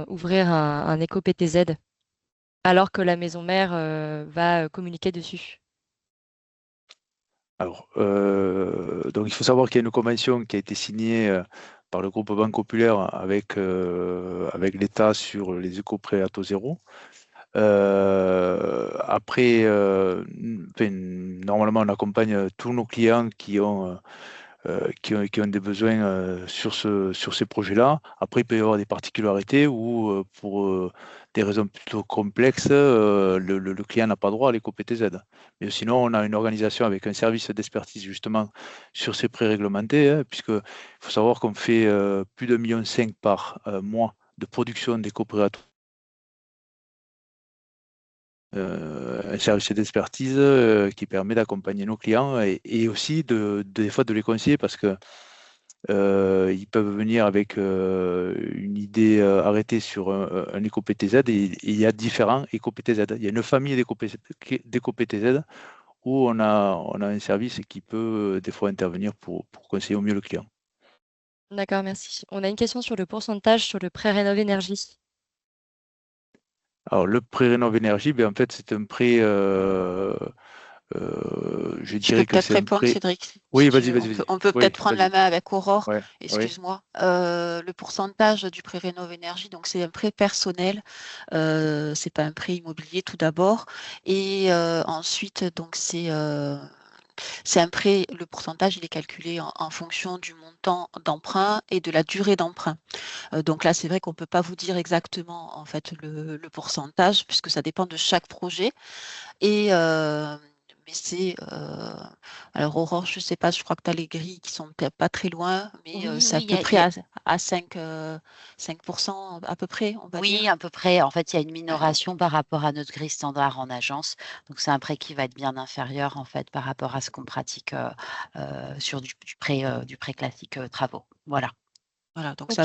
ouvrir un éco-PTZ alors que la maison mère va communiquer dessus? Alors, donc il faut savoir qu'il y a une convention qui a été signée par le groupe Banque Populaire avec l'État sur les éco-prêts à taux zéro. Après, enfin, normalement, on accompagne tous nos clients qui ont des besoins sur ces projets-là. Après, il peut y avoir des particularités où, pour des raisons plutôt complexes, le client n'a pas droit à l'éco-PTZ. Mais sinon, on a une organisation avec un service d'expertise justement sur ces prêts réglementés, hein, puisque il faut savoir qu'on fait plus de 1,5 million par mois de production d'éco-prêts, un service d'expertise qui permet d'accompagner nos clients et aussi des fois de les conseiller parce que ils peuvent venir avec une idée arrêtée sur un éco-PTZ et il y a différents éco-PTZ. Il y a une famille d'éco-PTZ où on a un service qui peut des fois intervenir pour conseiller au mieux le client. D'accord, merci. On a une question sur le pourcentage sur le prêt Rénov' Énergie. Alors, le prêt Rénov' Énergie, ben, en fait, c'est un prêt, je Je peux dirais que peut-être c'est un répondre, prêt. Cédric, si Oui, tu vas-y, veux. vas-y, vas-y. On peut Oui, peut-être prendre la vas-y. main avec Aurore. Ouais, oui. Excuse-moi. Le pourcentage du prêt Rénov' Énergie, donc c'est un prêt personnel. C'est pas un prêt immobilier tout d'abord. Et ensuite, donc c'est un prêt. Le pourcentage, il est calculé en fonction du montant d'emprunt et de la durée d'emprunt. Donc là, c'est vrai qu'on ne peut pas vous dire exactement en fait le pourcentage puisque ça dépend de chaque projet. Et Mais alors Aurore, je sais pas, je crois que tu as les grilles qui sont peut-être pas très loin, mais Oui, c'est à oui, peu près à 5% à peu près, on va oui, dire. à peu près. En fait, il y a une Ouais. minoration par rapport à notre grille standard en agence. Donc, c'est un prêt qui va être bien inférieur, en fait, par rapport à ce qu'on pratique sur du prêt classique travaux. Voilà. Voilà, donc Ok,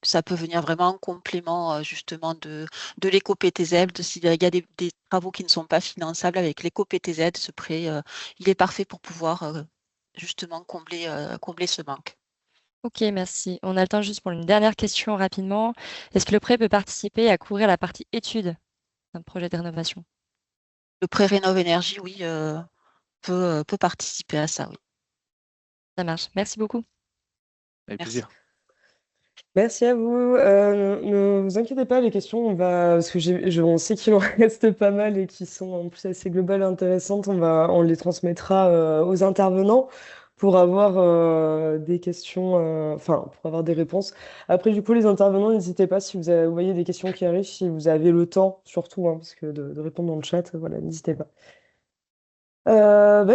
ça peut venir vraiment en complément justement de l'éco-PTZ. S'il y a des travaux qui ne sont pas finançables avec l'éco-PTZ, ce prêt, il est parfait pour pouvoir justement combler ce manque. ok, merci. On a le temps juste pour une dernière question rapidement. Est-ce que le prêt peut participer à couvrir la partie études d'un projet de rénovation? Le prêt Rénov' Énergie, oui, peut participer à ça, oui. Ça marche. Merci beaucoup. Avec Merci. plaisir. Merci à vous. Ne vous inquiétez pas, les questions, parce que on sait qu'il en reste pas mal et qui sont en plus assez globales et intéressantes. On les transmettra aux intervenants pour avoir des questions, enfin, pour avoir des réponses. Après, du coup, les intervenants, n'hésitez pas si vous voyez des questions qui arrivent, si vous avez le temps, surtout, hein, parce que de répondre dans le chat, voilà, n'hésitez pas.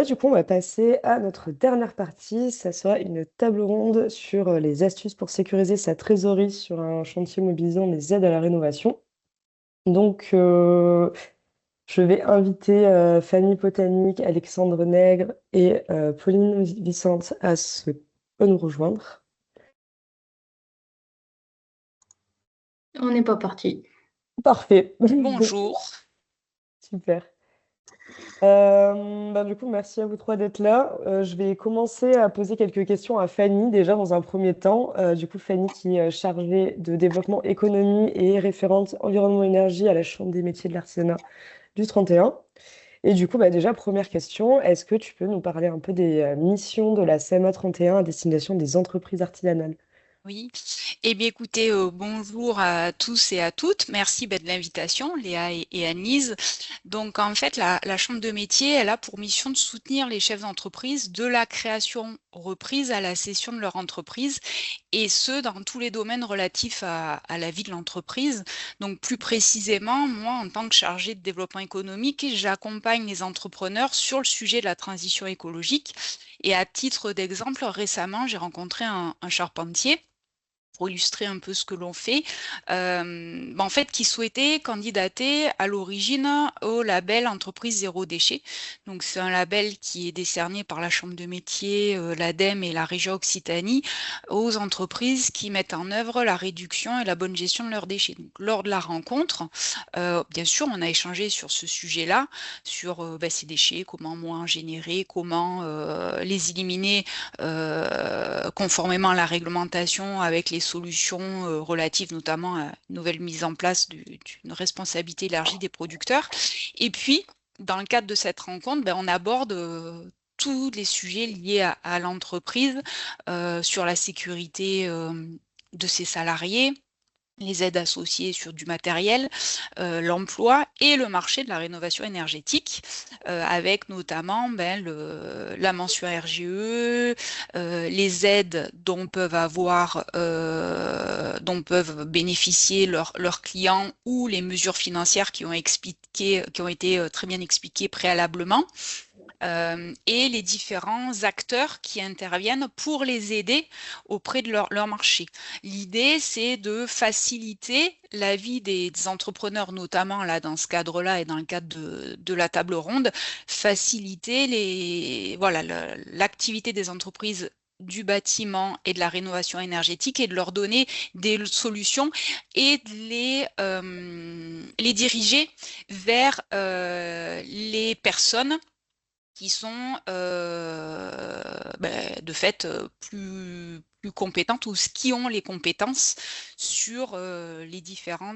Du coup, on va passer à notre dernière partie. Ça sera une table ronde sur les astuces pour sécuriser sa trésorerie sur un chantier mobilisant les aides à la rénovation. Donc, je vais inviter Fanny Potanique, Alexandre Nègre et Pauline Vicente à nous rejoindre. On n'est pas parti. Parfait. Bonjour. Super. Du coup, merci à vous trois d'être là. Je vais commencer à poser quelques questions à Fanny, déjà dans un premier temps. Du coup, Fanny qui est chargée de développement économie et référente environnement-énergie à la Chambre des métiers de l'artisanat du 31. Et du coup, déjà, première question, est-ce que tu peux nous parler un peu des missions de la CMA 31 à destination des entreprises artisanales? Oui. Eh bien, écoutez, bonjour à tous et à toutes. Merci de l'invitation, Léa et Anne-Lise. Donc, en fait, la Chambre de métier, elle a pour mission de soutenir les chefs d'entreprise de la création reprise à la cession de leur entreprise, et ce, dans tous les domaines relatifs à la vie de l'entreprise. Donc, plus précisément, moi, en tant que chargée de développement économique, j'accompagne les entrepreneurs sur le sujet de la transition écologique. Et à titre d'exemple, récemment, j'ai rencontré un charpentier pour illustrer un peu ce que l'on fait, en fait, qui souhaitait candidater à l'origine au label Entreprise zéro déchet. Donc, c'est un label qui est décerné par la Chambre de métier, l'ADEME et la région Occitanie aux entreprises qui mettent en œuvre la réduction et la bonne gestion de leurs déchets. Donc, lors de la rencontre, bien sûr, on a échangé sur ce sujet-là, sur ces déchets, comment moins en générer, comment les éliminer conformément à la réglementation avec les solutions relatives notamment à une nouvelle mise en place d'une responsabilité élargie des producteurs. Et puis, dans le cadre de cette rencontre, on aborde tous les sujets liés à l'entreprise, sur la sécurité de ses salariés, les aides associées sur du matériel, l'emploi et le marché de la rénovation énergétique, avec notamment la mention RGE, les aides dont peuvent bénéficier leurs clients, ou les mesures financières qui ont été très bien expliquées préalablement. Et les différents acteurs qui interviennent pour les aider auprès de leur marché. L'idée, c'est de faciliter la vie des entrepreneurs, notamment là dans ce cadre-là et dans le cadre de la table ronde, faciliter l'activité des entreprises du bâtiment et de la rénovation énergétique, et de leur donner des solutions et de les diriger vers les personnes qui sont de fait plus compétentes, ou qui ont les compétences sur les différents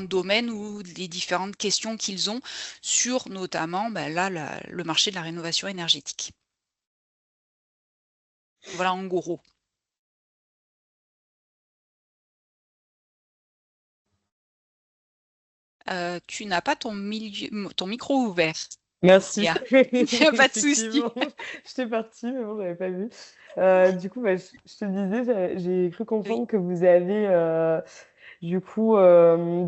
domaines ou les différentes questions qu'ils ont sur notamment le marché de la rénovation énergétique. Voilà en gros. Tu n'as pas ton micro ouvert. Merci. Yeah. Pas de souci. Effectivement, j'étais partie, mais bon, j'avais pas vu. Du coup, je te disais, j'ai cru comprendre que vous avez du coup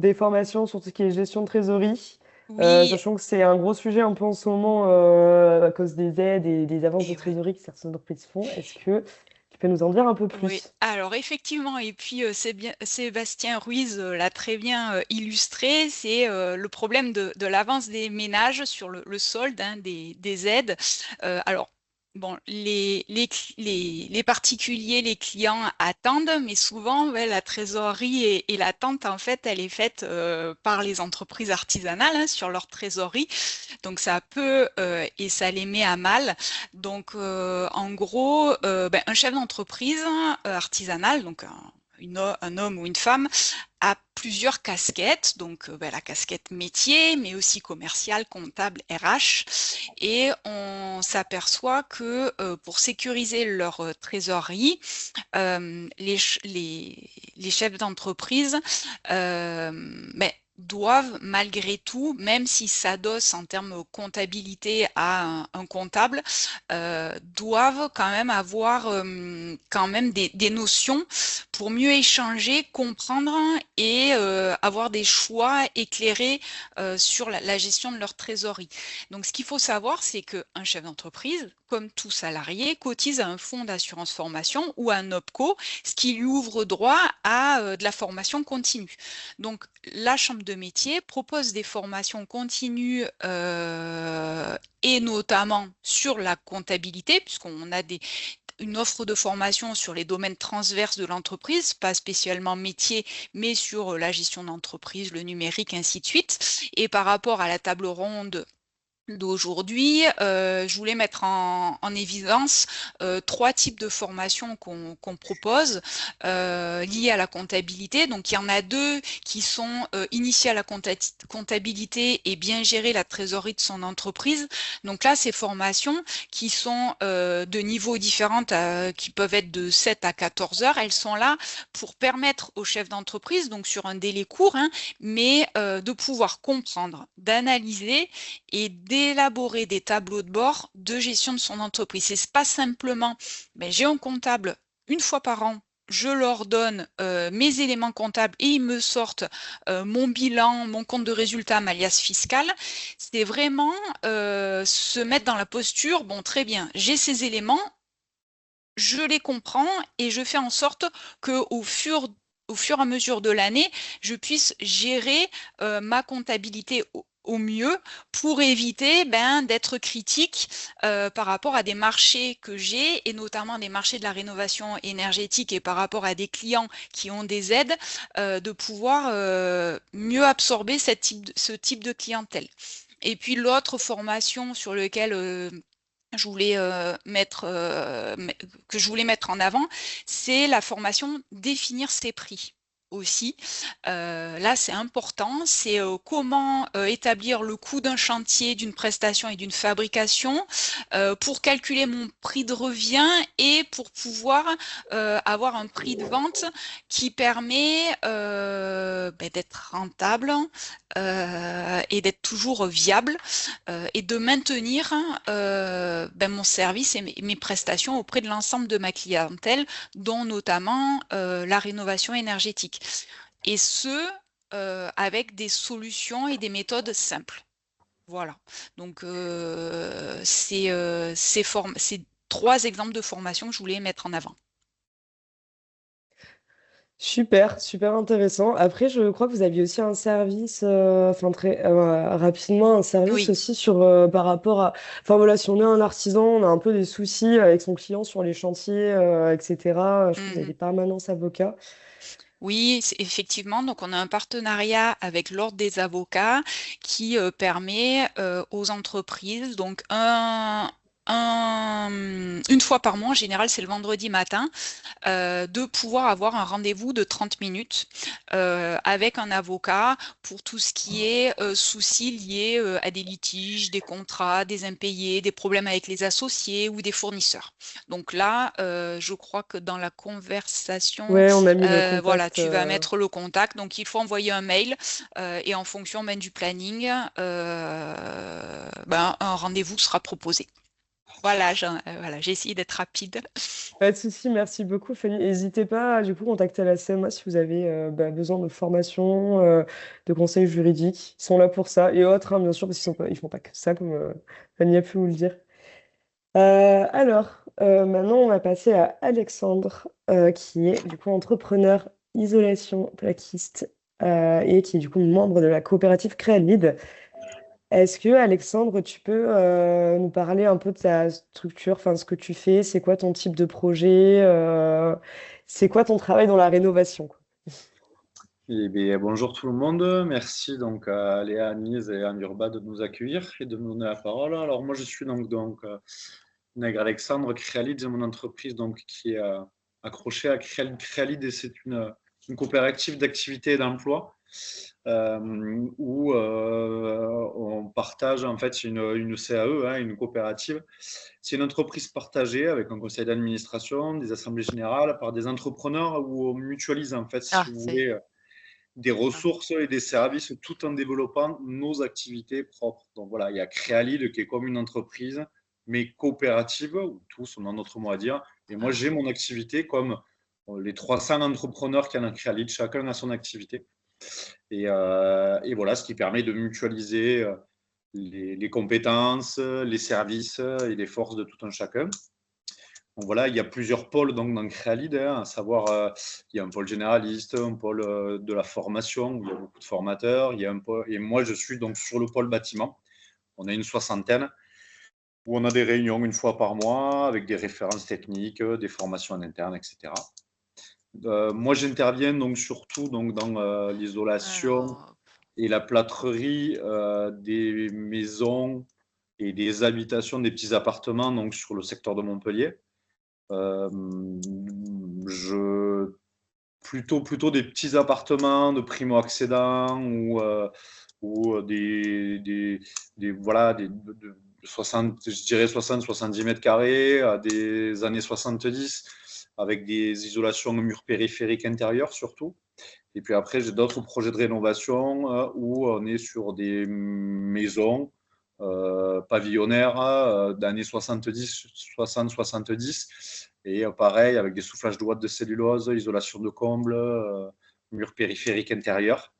des formations sur tout ce qui est gestion de trésorerie. Oui, sachant que c'est un gros sujet un peu en ce moment à cause des aides et des avances de et ouais. trésorerie que certaines entreprises font. Est-ce que tu peux nous en dire un peu Oui, plus? alors effectivement, et puis Sébastien Ruiz l'a très bien illustré, c'est le problème de l'avance des ménages sur le solde hein, des aides. Alors, bon, les particuliers, les clients attendent, mais souvent, ouais, la trésorerie et l'attente, en fait, elle est faite par les entreprises artisanales hein, sur leur trésorerie. Donc, ça peut et ça les met à mal. Donc, en gros, un chef d'entreprise artisanal, donc un homme ou une femme, a plusieurs casquettes, donc la casquette métier, mais aussi commercial, comptable, RH. Et on s'aperçoit que pour sécuriser leur trésorerie, les chefs d'entreprise doivent malgré tout, même s'ils s'adossent en termes de comptabilité à un comptable, doivent quand même avoir quand même des notions pour mieux échanger, comprendre et avoir des choix éclairés sur la gestion de leur trésorerie. Donc, ce qu'il faut savoir, c'est qu'un chef d'entreprise, comme tout salarié, cotise à un fonds d'assurance formation ou à un OPCO, ce qui lui ouvre droit à de la formation continue. Donc, la Chambre de métier propose des formations continues et notamment sur la comptabilité, puisqu'on a une offre de formation sur les domaines transverses de l'entreprise, pas spécialement métier, mais sur la gestion d'entreprise, le numérique, ainsi de suite. Et par rapport à la table ronde d'aujourd'hui, je voulais mettre en évidence trois types de formations qu'on propose liées à la comptabilité. Donc, il y en a deux qui sont initiées à la comptabilité et bien gérer la trésorerie de son entreprise. Donc là, ces formations qui sont de niveaux différents, qui peuvent être de 7 à 14 heures, elles sont là pour permettre aux chefs d'entreprise, donc sur un délai court, hein, mais de pouvoir comprendre, d'analyser et d'élaborer des tableaux de bord de gestion de son entreprise. C'est pas simplement, j'ai un comptable une fois par an, je leur donne mes éléments comptables et ils me sortent mon bilan, mon compte de résultat, ma liasse fiscale. C'est vraiment se mettre dans la posture, bon, très bien, j'ai ces éléments, je les comprends et je fais en sorte qu'au fur et à mesure de l'année, je puisse gérer ma comptabilité au mieux pour éviter d'être critique par rapport à des marchés que j'ai et notamment des marchés de la rénovation énergétique et par rapport à des clients qui ont des aides, de pouvoir mieux absorber ce type de clientèle. Et puis l'autre formation sur laquelle je voulais que je voulais mettre en avant, c'est la formation définir ses prix aussi. Là, c'est important, c'est comment établir le coût d'un chantier, d'une prestation et d'une fabrication pour calculer mon prix de revient et pour pouvoir avoir un prix de vente qui permet d'être rentable et d'être toujours viable et de maintenir mon service et mes prestations auprès de l'ensemble de ma clientèle, dont notamment la rénovation énergétique. Et ce, avec des solutions et des méthodes simples. Voilà. Donc, c'est trois exemples de formation que je voulais mettre en avant. Super, super intéressant. Après, je crois que vous aviez aussi un service, enfin très rapidement, un service Oui. aussi sur par rapport à, enfin voilà, si on est un artisan, on a un peu des soucis avec son client sur les chantiers, etc. Je crois que vous avez des permanences avocats. Oui, effectivement. Donc, on a un partenariat avec l'Ordre des avocats qui permet aux entreprises, donc une fois par mois, en général, c'est le vendredi matin, de pouvoir avoir un rendez-vous de 30 minutes avec un avocat pour tout ce qui est soucis liés à des litiges, des contrats, des impayés, des problèmes avec les associés ou des fournisseurs. Donc là, je crois que dans la conversation, Ouais, on a mis le voilà, contact. tu vas mettre le contact. Donc, il faut envoyer un mail et en fonction du planning, un rendez-vous sera proposé. Voilà, voilà, j'ai essayé d'être rapide. Pas de souci, merci beaucoup, Fanny. N'hésitez pas à du coup contacter la CMA si vous avez besoin de formation, de conseils juridiques. Ils sont là pour ça et autres, hein, bien sûr, parce qu'ils font pas que ça, comme Fanny a pu vous le dire. Maintenant, on va passer à Alexandre, qui est du coup entrepreneur isolation plaquiste et qui est du coup membre de la coopérative Créalide. Est-ce que, Alexandre, tu peux nous parler un peu de ta structure, enfin, ce que tu fais, c'est quoi ton type de projet, c'est quoi ton travail dans la rénovation, quoi. Eh bien, bonjour tout le monde, merci donc à Léa, Anise et à Urba de nous accueillir et de me donner la parole. Alors moi je suis Nègre Alexandre, Créalide, c'est mon entreprise donc, qui est accrochée à Créalide. Créalide, c'est une coopérative d'activité et d'emploi où on partage, en fait, c'est une CAE, hein, une coopérative. C'est une entreprise partagée avec un conseil d'administration, des assemblées générales, par des entrepreneurs où on mutualise, en fait, si Ah, vous c'est. voulez, des Ah, ressources et des services tout en développant nos activités propres. Donc voilà, il y a Créalide qui est comme une entreprise, mais coopérative, ou tous, on a notre mot à dire. Et moi, j'ai mon activité comme les 300 entrepreneurs qu'il y en a à Créalide, chacun a son activité. Et voilà, ce qui permet de mutualiser les compétences, les services et les forces de tout un chacun. Donc voilà, il y a plusieurs pôles donc, dans Créalide, hein, à savoir, il y a un pôle généraliste, un pôle de la formation, où il y a beaucoup de formateurs, il y a un pôle, et moi je suis donc sur le pôle bâtiment. On a une soixantaine, où on a des réunions une fois par mois, avec des références techniques, des formations en interne, etc. Moi j'interviens donc surtout donc, dans l'isolation alors, et la plâtrerie des maisons et des habitations, des petits appartements donc, sur le secteur de Montpellier. Je plutôt des petits appartements de primo-accédants ou voilà, de 60, je dirais 60-70 mètres carrés à des années 70 avec des isolations au mur périphérique intérieur surtout. Et puis après, j'ai d'autres projets de rénovation où on est sur des maisons pavillonnaires d'années 70, 60-70. Et pareil, avec des soufflages de ouate de cellulose, isolation de combles, murs périphériques intérieurs.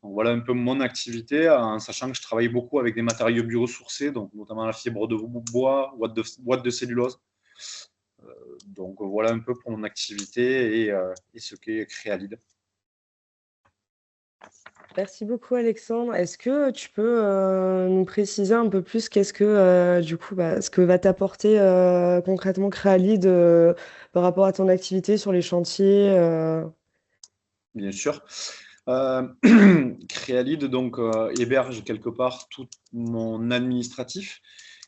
Donc voilà un peu mon activité, en sachant que je travaille beaucoup avec des matériaux biosourcés, donc notamment la fibre de bois, ouate de cellulose. Donc voilà un peu pour mon activité et ce qu'est Créalide. Merci beaucoup, Alexandre. Est-ce que tu peux nous préciser un peu plus qu'est-ce que, du coup, ce que va t'apporter concrètement Créalide par rapport à ton activité sur les chantiers Bien sûr. Créalide donc héberge quelque part tout mon administratif,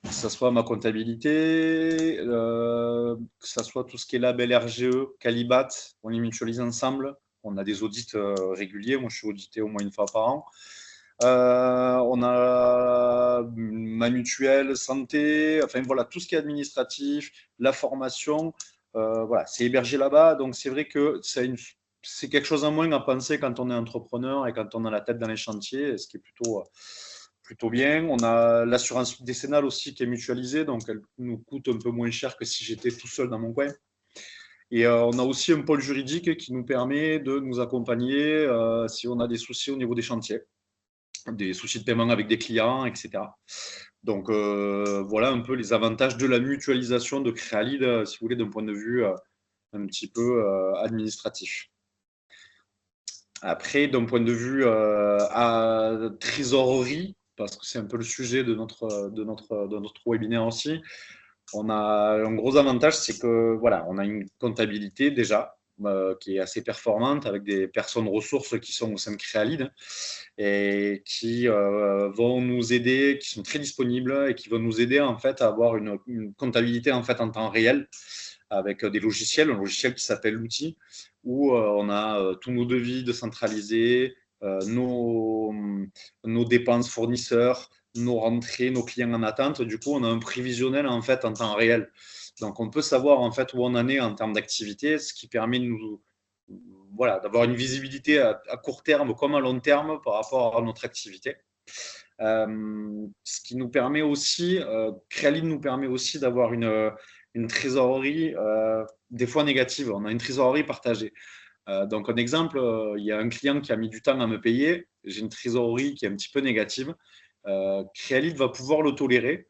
que ce soit ma comptabilité, que ce soit tout ce qui est label RGE, Calibat, on les mutualise ensemble. On a des audits réguliers, moi je suis audité au moins une fois par an. On a ma mutuelle santé, enfin voilà, tout ce qui est administratif, la formation, voilà, c'est hébergé là-bas. Donc c'est vrai que c'est quelque chose en moins à penser quand on est entrepreneur et quand on a la tête dans les chantiers, ce qui est plutôt bien. On a l'assurance décennale aussi qui est mutualisée, donc elle nous coûte un peu moins cher que si j'étais tout seul dans mon coin. Et on a aussi un pôle juridique qui nous permet de nous accompagner si on a des soucis au niveau des chantiers, des soucis de paiement avec des clients, etc. Donc voilà un peu les avantages de la mutualisation de Créalide, si vous voulez, d'un point de vue un petit peu administratif. Après, d'un point de vue à trésorerie, parce que c'est un peu le sujet de notre webinaire aussi, on a un gros avantage, c'est que voilà, on a une comptabilité déjà qui est assez performante avec des personnes ressources qui sont au sein de Créalide et qui vont nous aider, qui sont très disponibles et qui vont nous aider en fait à avoir une comptabilité en fait en temps réel avec des logiciels, un logiciel qui s'appelle l'outil où on a tous nos devis décentralisés, nos dépenses fournisseurs, nos rentrées, nos clients en attente. Du coup, on a un prévisionnel en fait en temps réel. Donc, on peut savoir en fait où on en est en termes d'activité, ce qui permet de nous, voilà, d'avoir une visibilité à court terme comme à long terme par rapport à notre activité. Ce qui nous permet aussi, Créalide nous permet aussi d'avoir une trésorerie des fois négative. On a une trésorerie partagée. Donc, un exemple, il y a un client qui a mis du temps à me payer. J'ai une trésorerie qui est un petit peu négative. Créalide va pouvoir le tolérer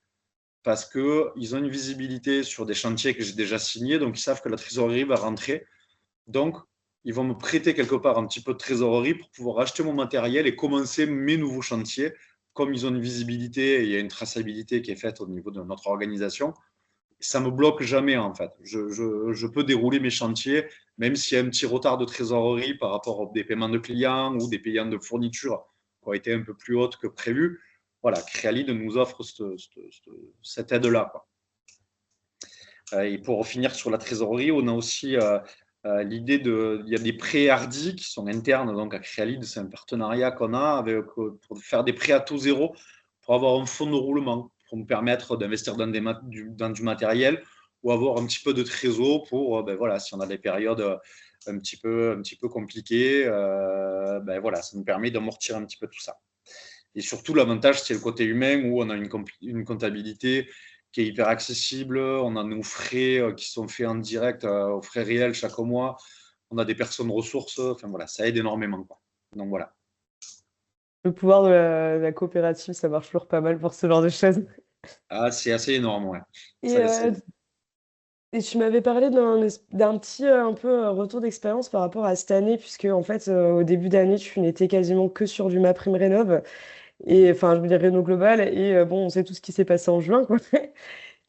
parce qu'ils ont une visibilité sur des chantiers que j'ai déjà signés. Donc, ils savent que la trésorerie va rentrer. Donc, ils vont me prêter quelque part un petit peu de trésorerie pour pouvoir acheter mon matériel et commencer mes nouveaux chantiers. Comme ils ont une visibilité et il y a une traçabilité qui est faite au niveau de notre organisation, ça ne me bloque jamais en fait. Je peux dérouler mes chantiers, même s'il y a un petit retard de trésorerie par rapport aux des paiements de clients ou des paiements de fournitures qui ont été un peu plus hautes que prévu. Voilà, Créalide nous offre cette aide-là. Et pour finir sur la trésorerie, on a aussi l'idée il y a des prêts hardis qui sont internes donc à Créalide, c'est un partenariat qu'on a pour faire des prêts à taux zéro pour avoir un fonds de roulement, pour nous permettre d'investir dans du matériel ou avoir un petit peu de trésor pour, voilà, si on a des périodes un petit peu compliquées, voilà, ça nous permet d'amortir un petit peu tout ça. Et surtout, l'avantage, c'est le côté humain où on a une comptabilité qui est hyper accessible. On a nos frais qui sont faits en direct aux frais réels chaque mois. On a des personnes ressources. Enfin, voilà, ça aide énormément, quoi. Donc, voilà. Le pouvoir de la coopérative, ça marche toujours pas mal pour ce genre de choses. Ah, c'est assez énorme, ouais. Et, Ça, et tu m'avais parlé d'un petit un peu retour d'expérience par rapport à cette année, puisque en fait, au début d'année, tu n'étais quasiment que sur du MaPrimeRénov', et enfin, je veux dire Réno Global, et bon, on sait tout ce qui s'est passé en juin, quoi.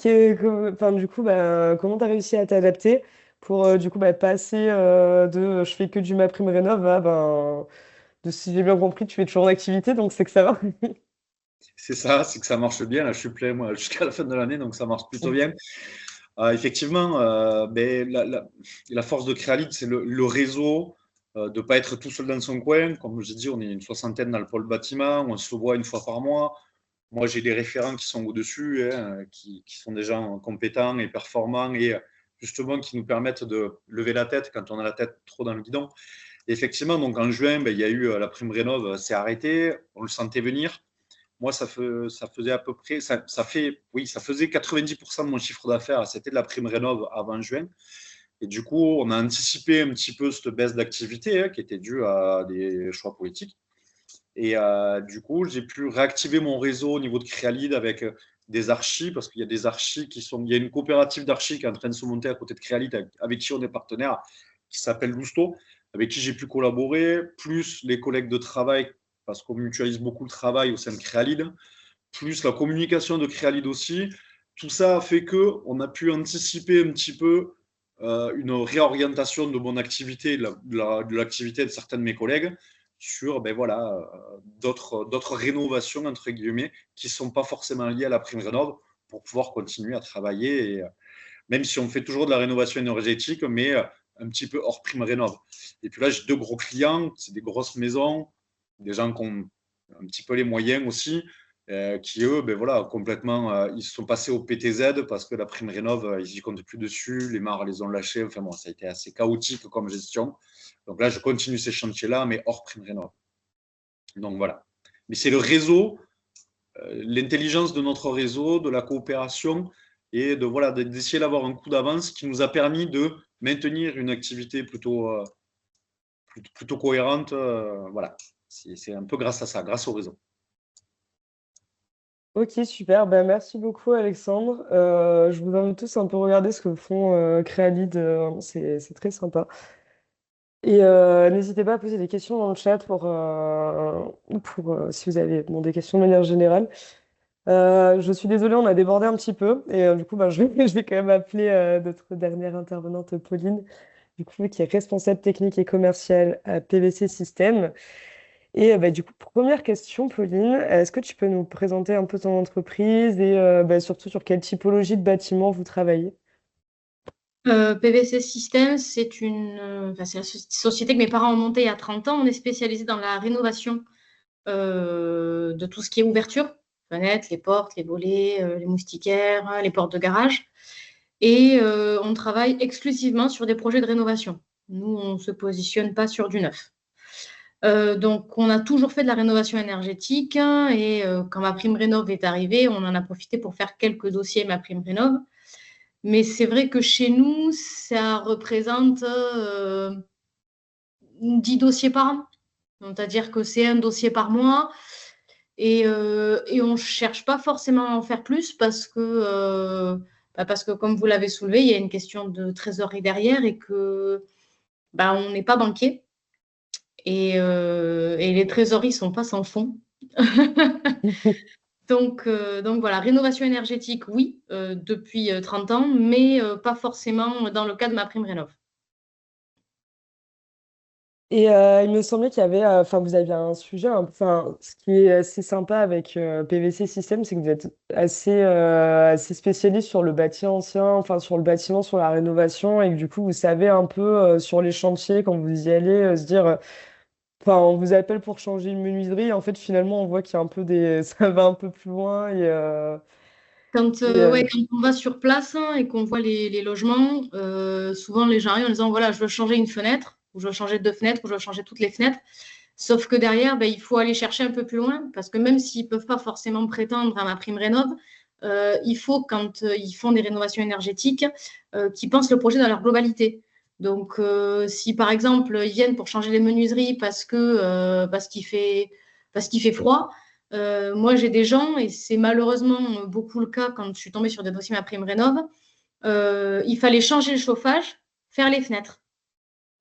Enfin, du coup, comment tu as réussi à t'adapter pour du coup passer de je fais que du MaPrimeRénov' à de si j'ai bien compris, tu es toujours en activité, donc c'est que ça va. c'est ça, c'est que ça marche bien. Là, je suis plein, moi, jusqu'à la fin de l'année, donc ça marche plutôt bien. Effectivement, la force de Créalide, c'est le réseau, de ne pas être tout seul dans son coin. Comme je dit, on est une soixantaine dans le pôle bâtiment, on se voit une fois par mois. Moi, j'ai des référents qui sont au-dessus, hein, qui sont des gens compétents et performants et justement qui nous permettent de lever la tête quand on a la tête trop dans le guidon. Et effectivement, donc en juin, il y a eu la prime rénov', c'est arrêté, on le sentait venir. Moi, ça faisait à peu près, ça faisait 90% de mon chiffre d'affaires, c'était de la prime rénov' avant juin. Et du coup, on a anticipé un petit peu cette baisse d'activité qui était due à des choix politiques. Et du coup, j'ai pu réactiver mon réseau au niveau de Créalide avec des archis, parce qu'il y a des archis il y a une coopérative d'archis qui est en train de se monter à côté de Créalide, avec qui on est partenaire, qui s'appelle Lousteau, avec qui j'ai pu collaborer, plus les collègues de travail, parce qu'on mutualise beaucoup le travail au sein de Créalide, plus la communication de Créalide aussi. Tout ça a fait qu'on a pu anticiper un petit peu une réorientation de mon activité, de l'activité de certains de mes collègues, sur d'autres rénovations, entre guillemets, qui ne sont pas forcément liées à la prime rénov', pour pouvoir continuer à travailler, et, même si on fait toujours de la rénovation énergétique, mais un petit peu hors prime rénov'. Et puis là, j'ai 2 gros clients, c'est des grosses maisons, des gens qui ont un petit peu les moyens aussi, qui eux, complètement, ils se sont passés au PTZ parce que la prime rénov', ils n'y comptent plus dessus, les mares les ont lâchés, enfin bon, ça a été assez chaotique comme gestion. Donc là, je continue ces chantiers-là, mais hors prime rénov'. Donc voilà. Mais c'est le réseau, l'intelligence de notre réseau, de la coopération et d'essayer d'avoir un coup d'avance qui nous a permis de maintenir une activité plutôt cohérente. Voilà. C'est un peu grâce à ça, grâce au réseau. Ok, super. Merci beaucoup, Alexandre. Je vous invite tous un peu regarder ce que font Créalide. C'est très sympa. Et n'hésitez pas à poser des questions dans le chat si vous avez des questions de manière générale. Je suis désolée, on a débordé un petit peu. Et du coup, je vais quand même appeler notre dernière intervenante, Pauline, du coup, qui est responsable technique et commerciale à PVC System. Et du coup, première question, Pauline, est-ce que tu peux nous présenter un peu ton entreprise et surtout sur quelle typologie de bâtiment vous travaillez? PVC System, c'est une société que mes parents ont montée il y a 30 ans. On est spécialisé dans la rénovation de tout ce qui est ouverture, fenêtres, les portes, les volets, les moustiquaires, les portes de garage. Et on travaille exclusivement sur des projets de rénovation. Nous, on ne se positionne pas sur du neuf. Donc, on a toujours fait de la rénovation énergétique et quand MaPrimeRénov' est arrivée, on en a profité pour faire quelques dossiers MaPrimeRénov'. Mais c'est vrai que chez nous, ça représente 10 dossiers par an. C'est-à-dire que c'est un dossier par mois et on ne cherche pas forcément à en faire plus parce que, comme vous l'avez soulevé, il y a une question de trésorerie derrière et que on n'est pas banquier. Et les trésoreries ne sont pas sans fond. Donc voilà, rénovation énergétique, oui, depuis 30 ans, mais pas forcément dans le cas de MaPrimeRénov'. Et il me semblait qu'il y avait, enfin, vous aviez un sujet, enfin, ce qui est assez sympa avec PVC System, c'est que vous êtes assez spécialiste sur le bâti ancien, enfin, sur le bâtiment, sur la rénovation, et que du coup, vous savez un peu sur les chantiers, quand vous y allez, se dire, enfin, on vous appelle pour changer une menuiserie, et en fait, finalement, on voit qu'il y a un peu ça va un peu plus loin, Quand, et, ouais, quand on va sur place et qu'on voit les logements, souvent les gens arrivent en disant voilà, je veux changer une fenêtre, ou je veux changer 2 fenêtres, ou je veux changer toutes les fenêtres. Sauf que derrière, il faut aller chercher un peu plus loin, parce que même s'ils ne peuvent pas forcément prétendre à MaPrimeRénov', il faut, quand ils font des rénovations énergétiques, qu'ils pensent le projet dans leur globalité. Donc, si par exemple, ils viennent pour changer les menuiseries parce qu'il fait froid, moi, j'ai des gens, et c'est malheureusement beaucoup le cas quand je suis tombée sur des dossiers MaPrimeRénov', il fallait changer le chauffage, faire les fenêtres.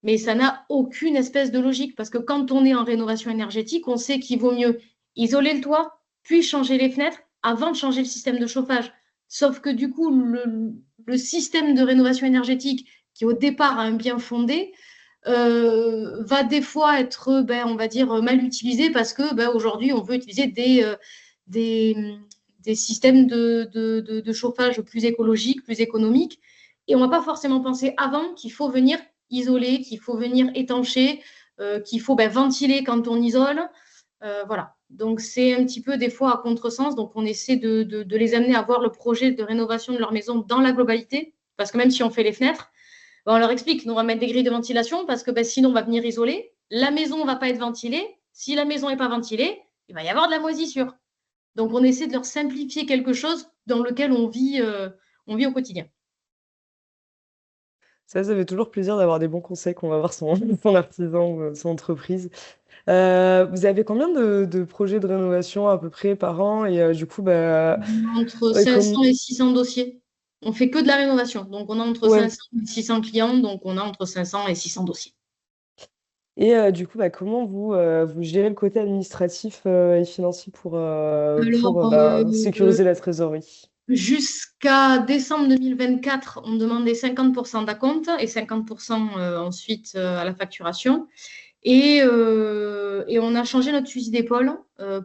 Mais ça n'a aucune espèce de logique, parce que quand on est en rénovation énergétique, on sait qu'il vaut mieux isoler le toit, puis changer les fenêtres avant de changer le système de chauffage. Sauf que du coup, le système de rénovation énergétique, qui au départ a un bien fondé, va des fois être, on va dire, mal utilisé parce que aujourd'hui, on veut utiliser des systèmes de chauffage plus écologiques, plus économiques. Et on ne va pas forcément penser avant qu'il faut venir isoler, qu'il faut venir étancher, qu'il faut ventiler quand on isole. Voilà. Donc, c'est un petit peu des fois à contresens. Donc, on essaie de les amener à voir le projet de rénovation de leur maison dans la globalité. Parce que même si on fait les fenêtres, on leur explique, nous on va mettre des grilles de ventilation parce que sinon on va venir isoler. La maison ne va pas être ventilée. Si la maison n'est pas ventilée, il va y avoir de la moisissure. Donc, on essaie de leur simplifier quelque chose dans lequel on vit au quotidien. ça fait toujours plaisir d'avoir des bons conseils qu'on va voir son artisan ou son entreprise. Vous avez combien de projets de rénovation à peu près par an? Et du coup, Entre ouais, 500 et 600 dossiers. On fait que de la rénovation. Donc, on a entre ouais. 500 et 600 clients. Donc, on a entre 500 et 600 dossiers. Et du coup, comment vous gérez le côté administratif et financier pour Alors, sécuriser la trésorerie? jusqu'à décembre 2024, on demandait 50% d'acompte et 50% ensuite à la facturation. Et on a changé notre fusil d'épaule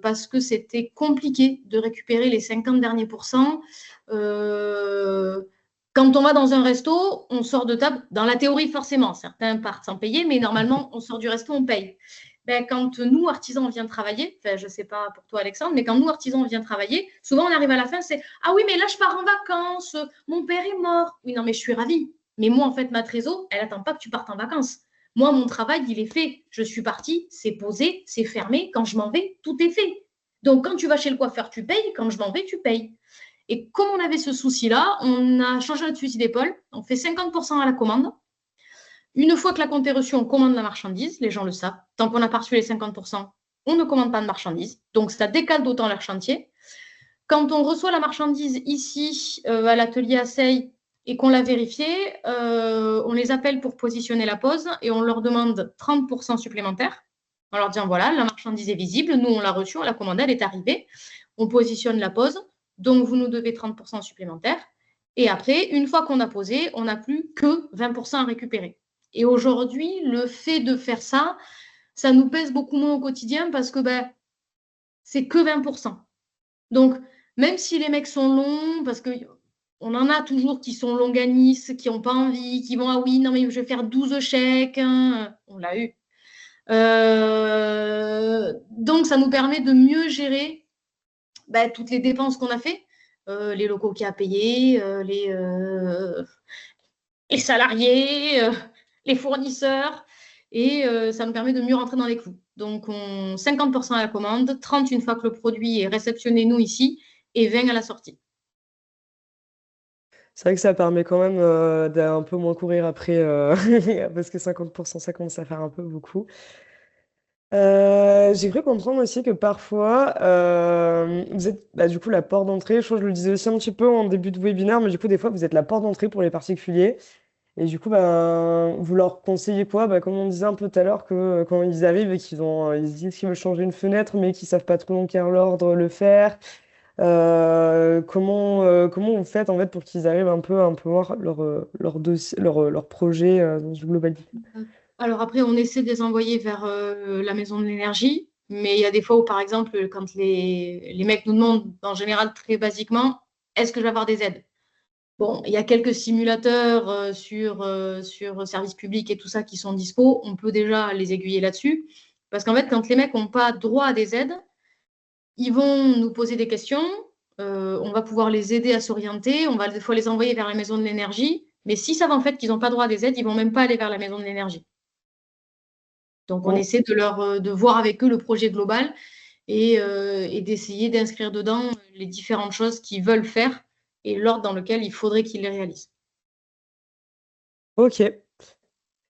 parce que c'était compliqué de récupérer les 50 derniers pourcents. Quand on va dans un resto, on sort de table, dans la théorie forcément, certains partent sans payer, mais normalement, on sort du resto, on paye. Quand nous, artisans, on vient travailler, je ne sais pas pour toi, Alexandre, mais quand nous, artisans, on vient travailler, souvent, on arrive à la fin, c'est « Ah oui, mais là, je pars en vacances, mon père est mort. » Oui, non, mais je suis ravie. Mais moi, en fait, ma trésor, elle n'attend pas que tu partes en vacances. Moi, mon travail, il est fait. Je suis partie, c'est posé, c'est fermé. Quand je m'en vais, tout est fait. Donc, quand tu vas chez le coiffeur, tu payes. Quand je m'en vais, tu payes. Et comme on avait ce souci-là, on a changé notre fusil d'épaule. On fait 50% à la commande. Une fois que la compte est reçue, on commande la marchandise. Les gens le savent. Tant qu'on n'a pas reçu les 50%, on ne commande pas de marchandise. Donc, ça décale d'autant leur chantier. Quand on reçoit la marchandise ici, à l'atelier Asseille, et qu'on l'a vérifiée, on les appelle pour positionner la pose et on leur demande 30% supplémentaires. En leur disant, voilà, la marchandise est visible, nous, on l'a reçue, on l'a commandée, elle est arrivée. On positionne la pose, donc vous nous devez 30% supplémentaires. Et après, une fois qu'on a posé, on n'a plus que 20% à récupérer. Et aujourd'hui, le fait de faire ça, ça nous pèse beaucoup moins au quotidien parce que c'est que 20%. Donc, même si les mecs sont longs, parce qu'on en a toujours qui sont longanistes, qui n'ont pas envie, qui vont « Ah oui, non, mais je vais faire 12 chèques. Hein. » On l'a eu. Donc, ça nous permet de mieux gérer toutes les dépenses qu'on a fait, les locaux qu'il y a à payer, les salariés, les fournisseurs, et ça nous permet de mieux rentrer dans les clous. Donc, 50% à la commande, 30 une fois que le produit est réceptionné, nous, ici, et 20 à la sortie. C'est vrai que ça permet quand même d'un peu moins courir après, parce que 50%, ça commence à faire un peu beaucoup. J'ai cru comprendre aussi que parfois, vous êtes du coup la porte d'entrée. Je crois que je le disais aussi un petit peu en début de webinaire, mais du coup, des fois, vous êtes la porte d'entrée pour les particuliers. Et du coup, ben, vous leur conseillez quoi? Bah, comme on disait un peu tout à l'heure, que quand ils arrivent et ils se disent qu'ils veulent changer une fenêtre, mais qu'ils savent pas trop dans quel ordre le faire. Comment vous faites en fait pour qu'ils arrivent un peu à voir leur dossier, leur projet dans une globalité? Alors après, on essaie de les envoyer vers la maison de l'énergie, mais il y a des fois où, par exemple, quand les mecs nous demandent, en général, très basiquement, est-ce que je vais avoir des aides? Bon, il y a quelques simulateurs sur service public et tout ça qui sont dispo. On peut déjà les aiguiller là-dessus. Parce qu'en fait, quand les mecs n'ont pas droit à des aides, ils vont nous poser des questions. On va pouvoir les aider à s'orienter. On va des fois les envoyer vers la maison de l'énergie. Mais s'ils savent en fait qu'ils n'ont pas droit à des aides, ils ne vont même pas aller vers la maison de l'énergie. Donc, on Mm. essaie de voir avec eux le projet global et d'essayer d'inscrire dedans les différentes choses qu'ils veulent faire et l'ordre dans lequel il faudrait qu'ils les réalisent. Ok,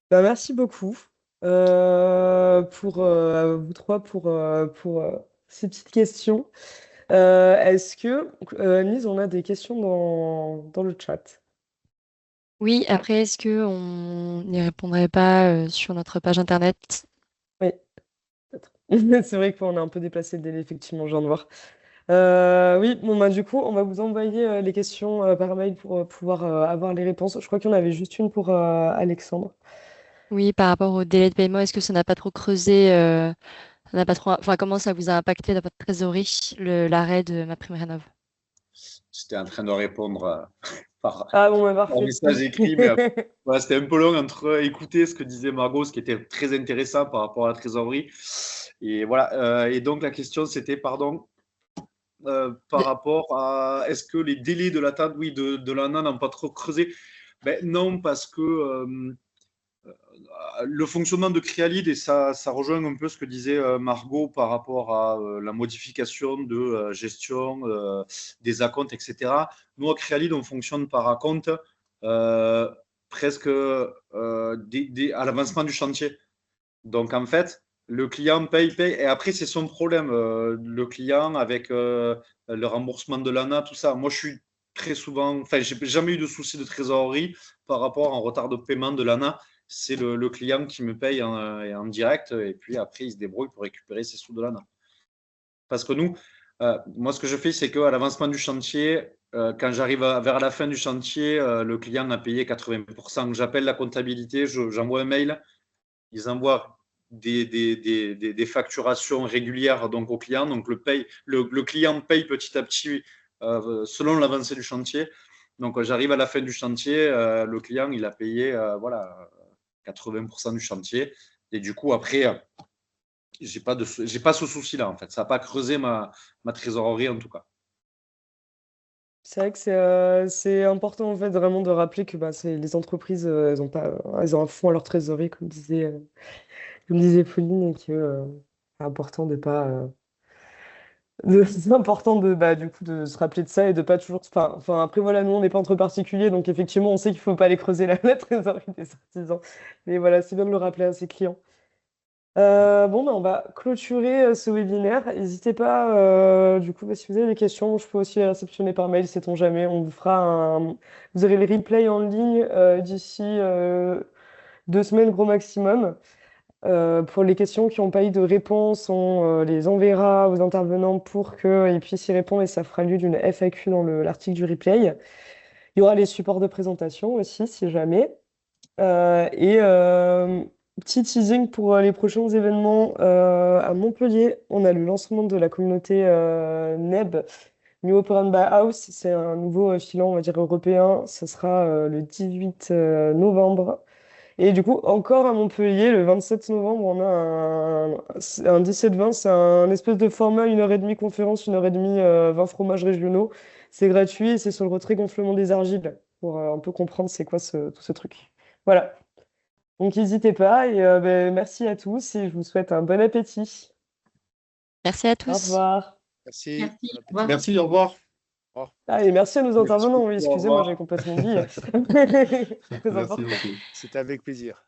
bah, merci beaucoup à vous trois pour ces petites questions. Est-ce que, Lise, on a des questions dans le chat? Oui, après, est-ce qu'on n'y répondrait pas sur notre page internet? Oui, peut-être. C'est vrai qu'on a un peu déplacé le délai, effectivement, je viens de voir. Oui, bon, bah, du coup, on va vous envoyer les questions par mail pour pouvoir avoir les réponses. Je crois qu'il y en avait juste une pour Alexandre. Oui, par rapport au délai de paiement, est-ce que ça n'a pas trop creusé, ça n'a pas trop, enfin, comment ça vous a impacté dans votre trésorerie, l'arrêt de MaPrimeRénov'? J'étais en train de répondre par, Ah bon, bah, par parfait. message écrit, mais voilà, c'était un peu long entre écouter ce que disait Margot, ce qui était très intéressant par rapport à la trésorerie. Et voilà. Et donc la question, c'était, pardon, par rapport à est-ce que les délais de l'attente, oui, de l'ANA n'ont pas trop creusé? Ben, non, parce que le fonctionnement de Crealid, et ça rejoint un peu ce que disait Margot par rapport à la modification de gestion des acomptes, etc. Nous, à Crealid, on fonctionne par acompte presque à l'avancement du chantier. Donc, en fait, le client paye, et après, c'est son problème. Le client, avec le remboursement de l'ANA, tout ça. Moi, je suis très souvent, enfin, j'ai jamais eu de souci de trésorerie par rapport en retard de paiement de l'ANA. C'est le client qui me paye en direct, et puis après, il se débrouille pour récupérer ses sous de l'ANA. Parce que nous, moi, ce que je fais, c'est qu'à l'avancement du chantier, quand j'arrive vers la fin du chantier, le client a payé 80%. J'appelle la comptabilité, j'envoie un mail, ils envoient des facturations régulières donc au client. Donc le client paye petit à petit selon l'avancée du chantier. Donc j'arrive à la fin du chantier, le client il a payé voilà 80% du chantier. Et du coup après, j'ai pas ce souci-là en fait. Ça n'a pas creusé ma trésorerie en tout cas. C'est vrai que c'est important en fait vraiment de rappeler que bah, les entreprises, elles ont pas, elles ont un fonds à leur trésorerie, comme disait Pauline, et que c'est important de pas, c'est important de bah, du coup de se rappeler de ça et de pas toujours. Enfin après voilà, nous on n'est pas entre particuliers, donc effectivement on sait qu'il faut pas aller creuser la trésorerie des artisans. Mais voilà, c'est bien de le rappeler à ses clients. Bon, bah, on va clôturer ce webinaire. N'hésitez pas, du coup, bah, si vous avez des questions, je peux aussi les réceptionner par mail, sait-on jamais. On vous fera vous aurez les replays en ligne d'ici 2 semaines, gros maximum. Pour les questions qui n'ont pas eu de réponse, on les enverra aux intervenants pour qu'ils puissent y répondre et ça fera lieu d'une FAQ dans l'article du replay. Il y aura les supports de présentation aussi, si jamais. Et petit teasing pour les prochains événements à Montpellier. On a le lancement de la communauté NEB, New Open by House. C'est un nouveau filon, on va dire, européen. Ce sera le 18 novembre. Et du coup, encore à Montpellier, le 27 novembre, on a un 17-20. C'est un espèce de format 1h30 conférence, 1h30 20 fromages régionaux. C'est gratuit et c'est sur le retrait gonflement des argiles pour un peu comprendre c'est quoi tout ce truc. Voilà. Donc n'hésitez pas et merci à tous et je vous souhaite un bon appétit. Merci à Au tous. revoir. Merci. Merci. Bon Au appétit. revoir. Merci, au revoir. Au revoir. Ah, et merci à nos Merci intervenants. Oui, beaucoup, au excusez-moi, revoir. j'ai complètement oublié. Très Merci important. beaucoup. C'était avec plaisir.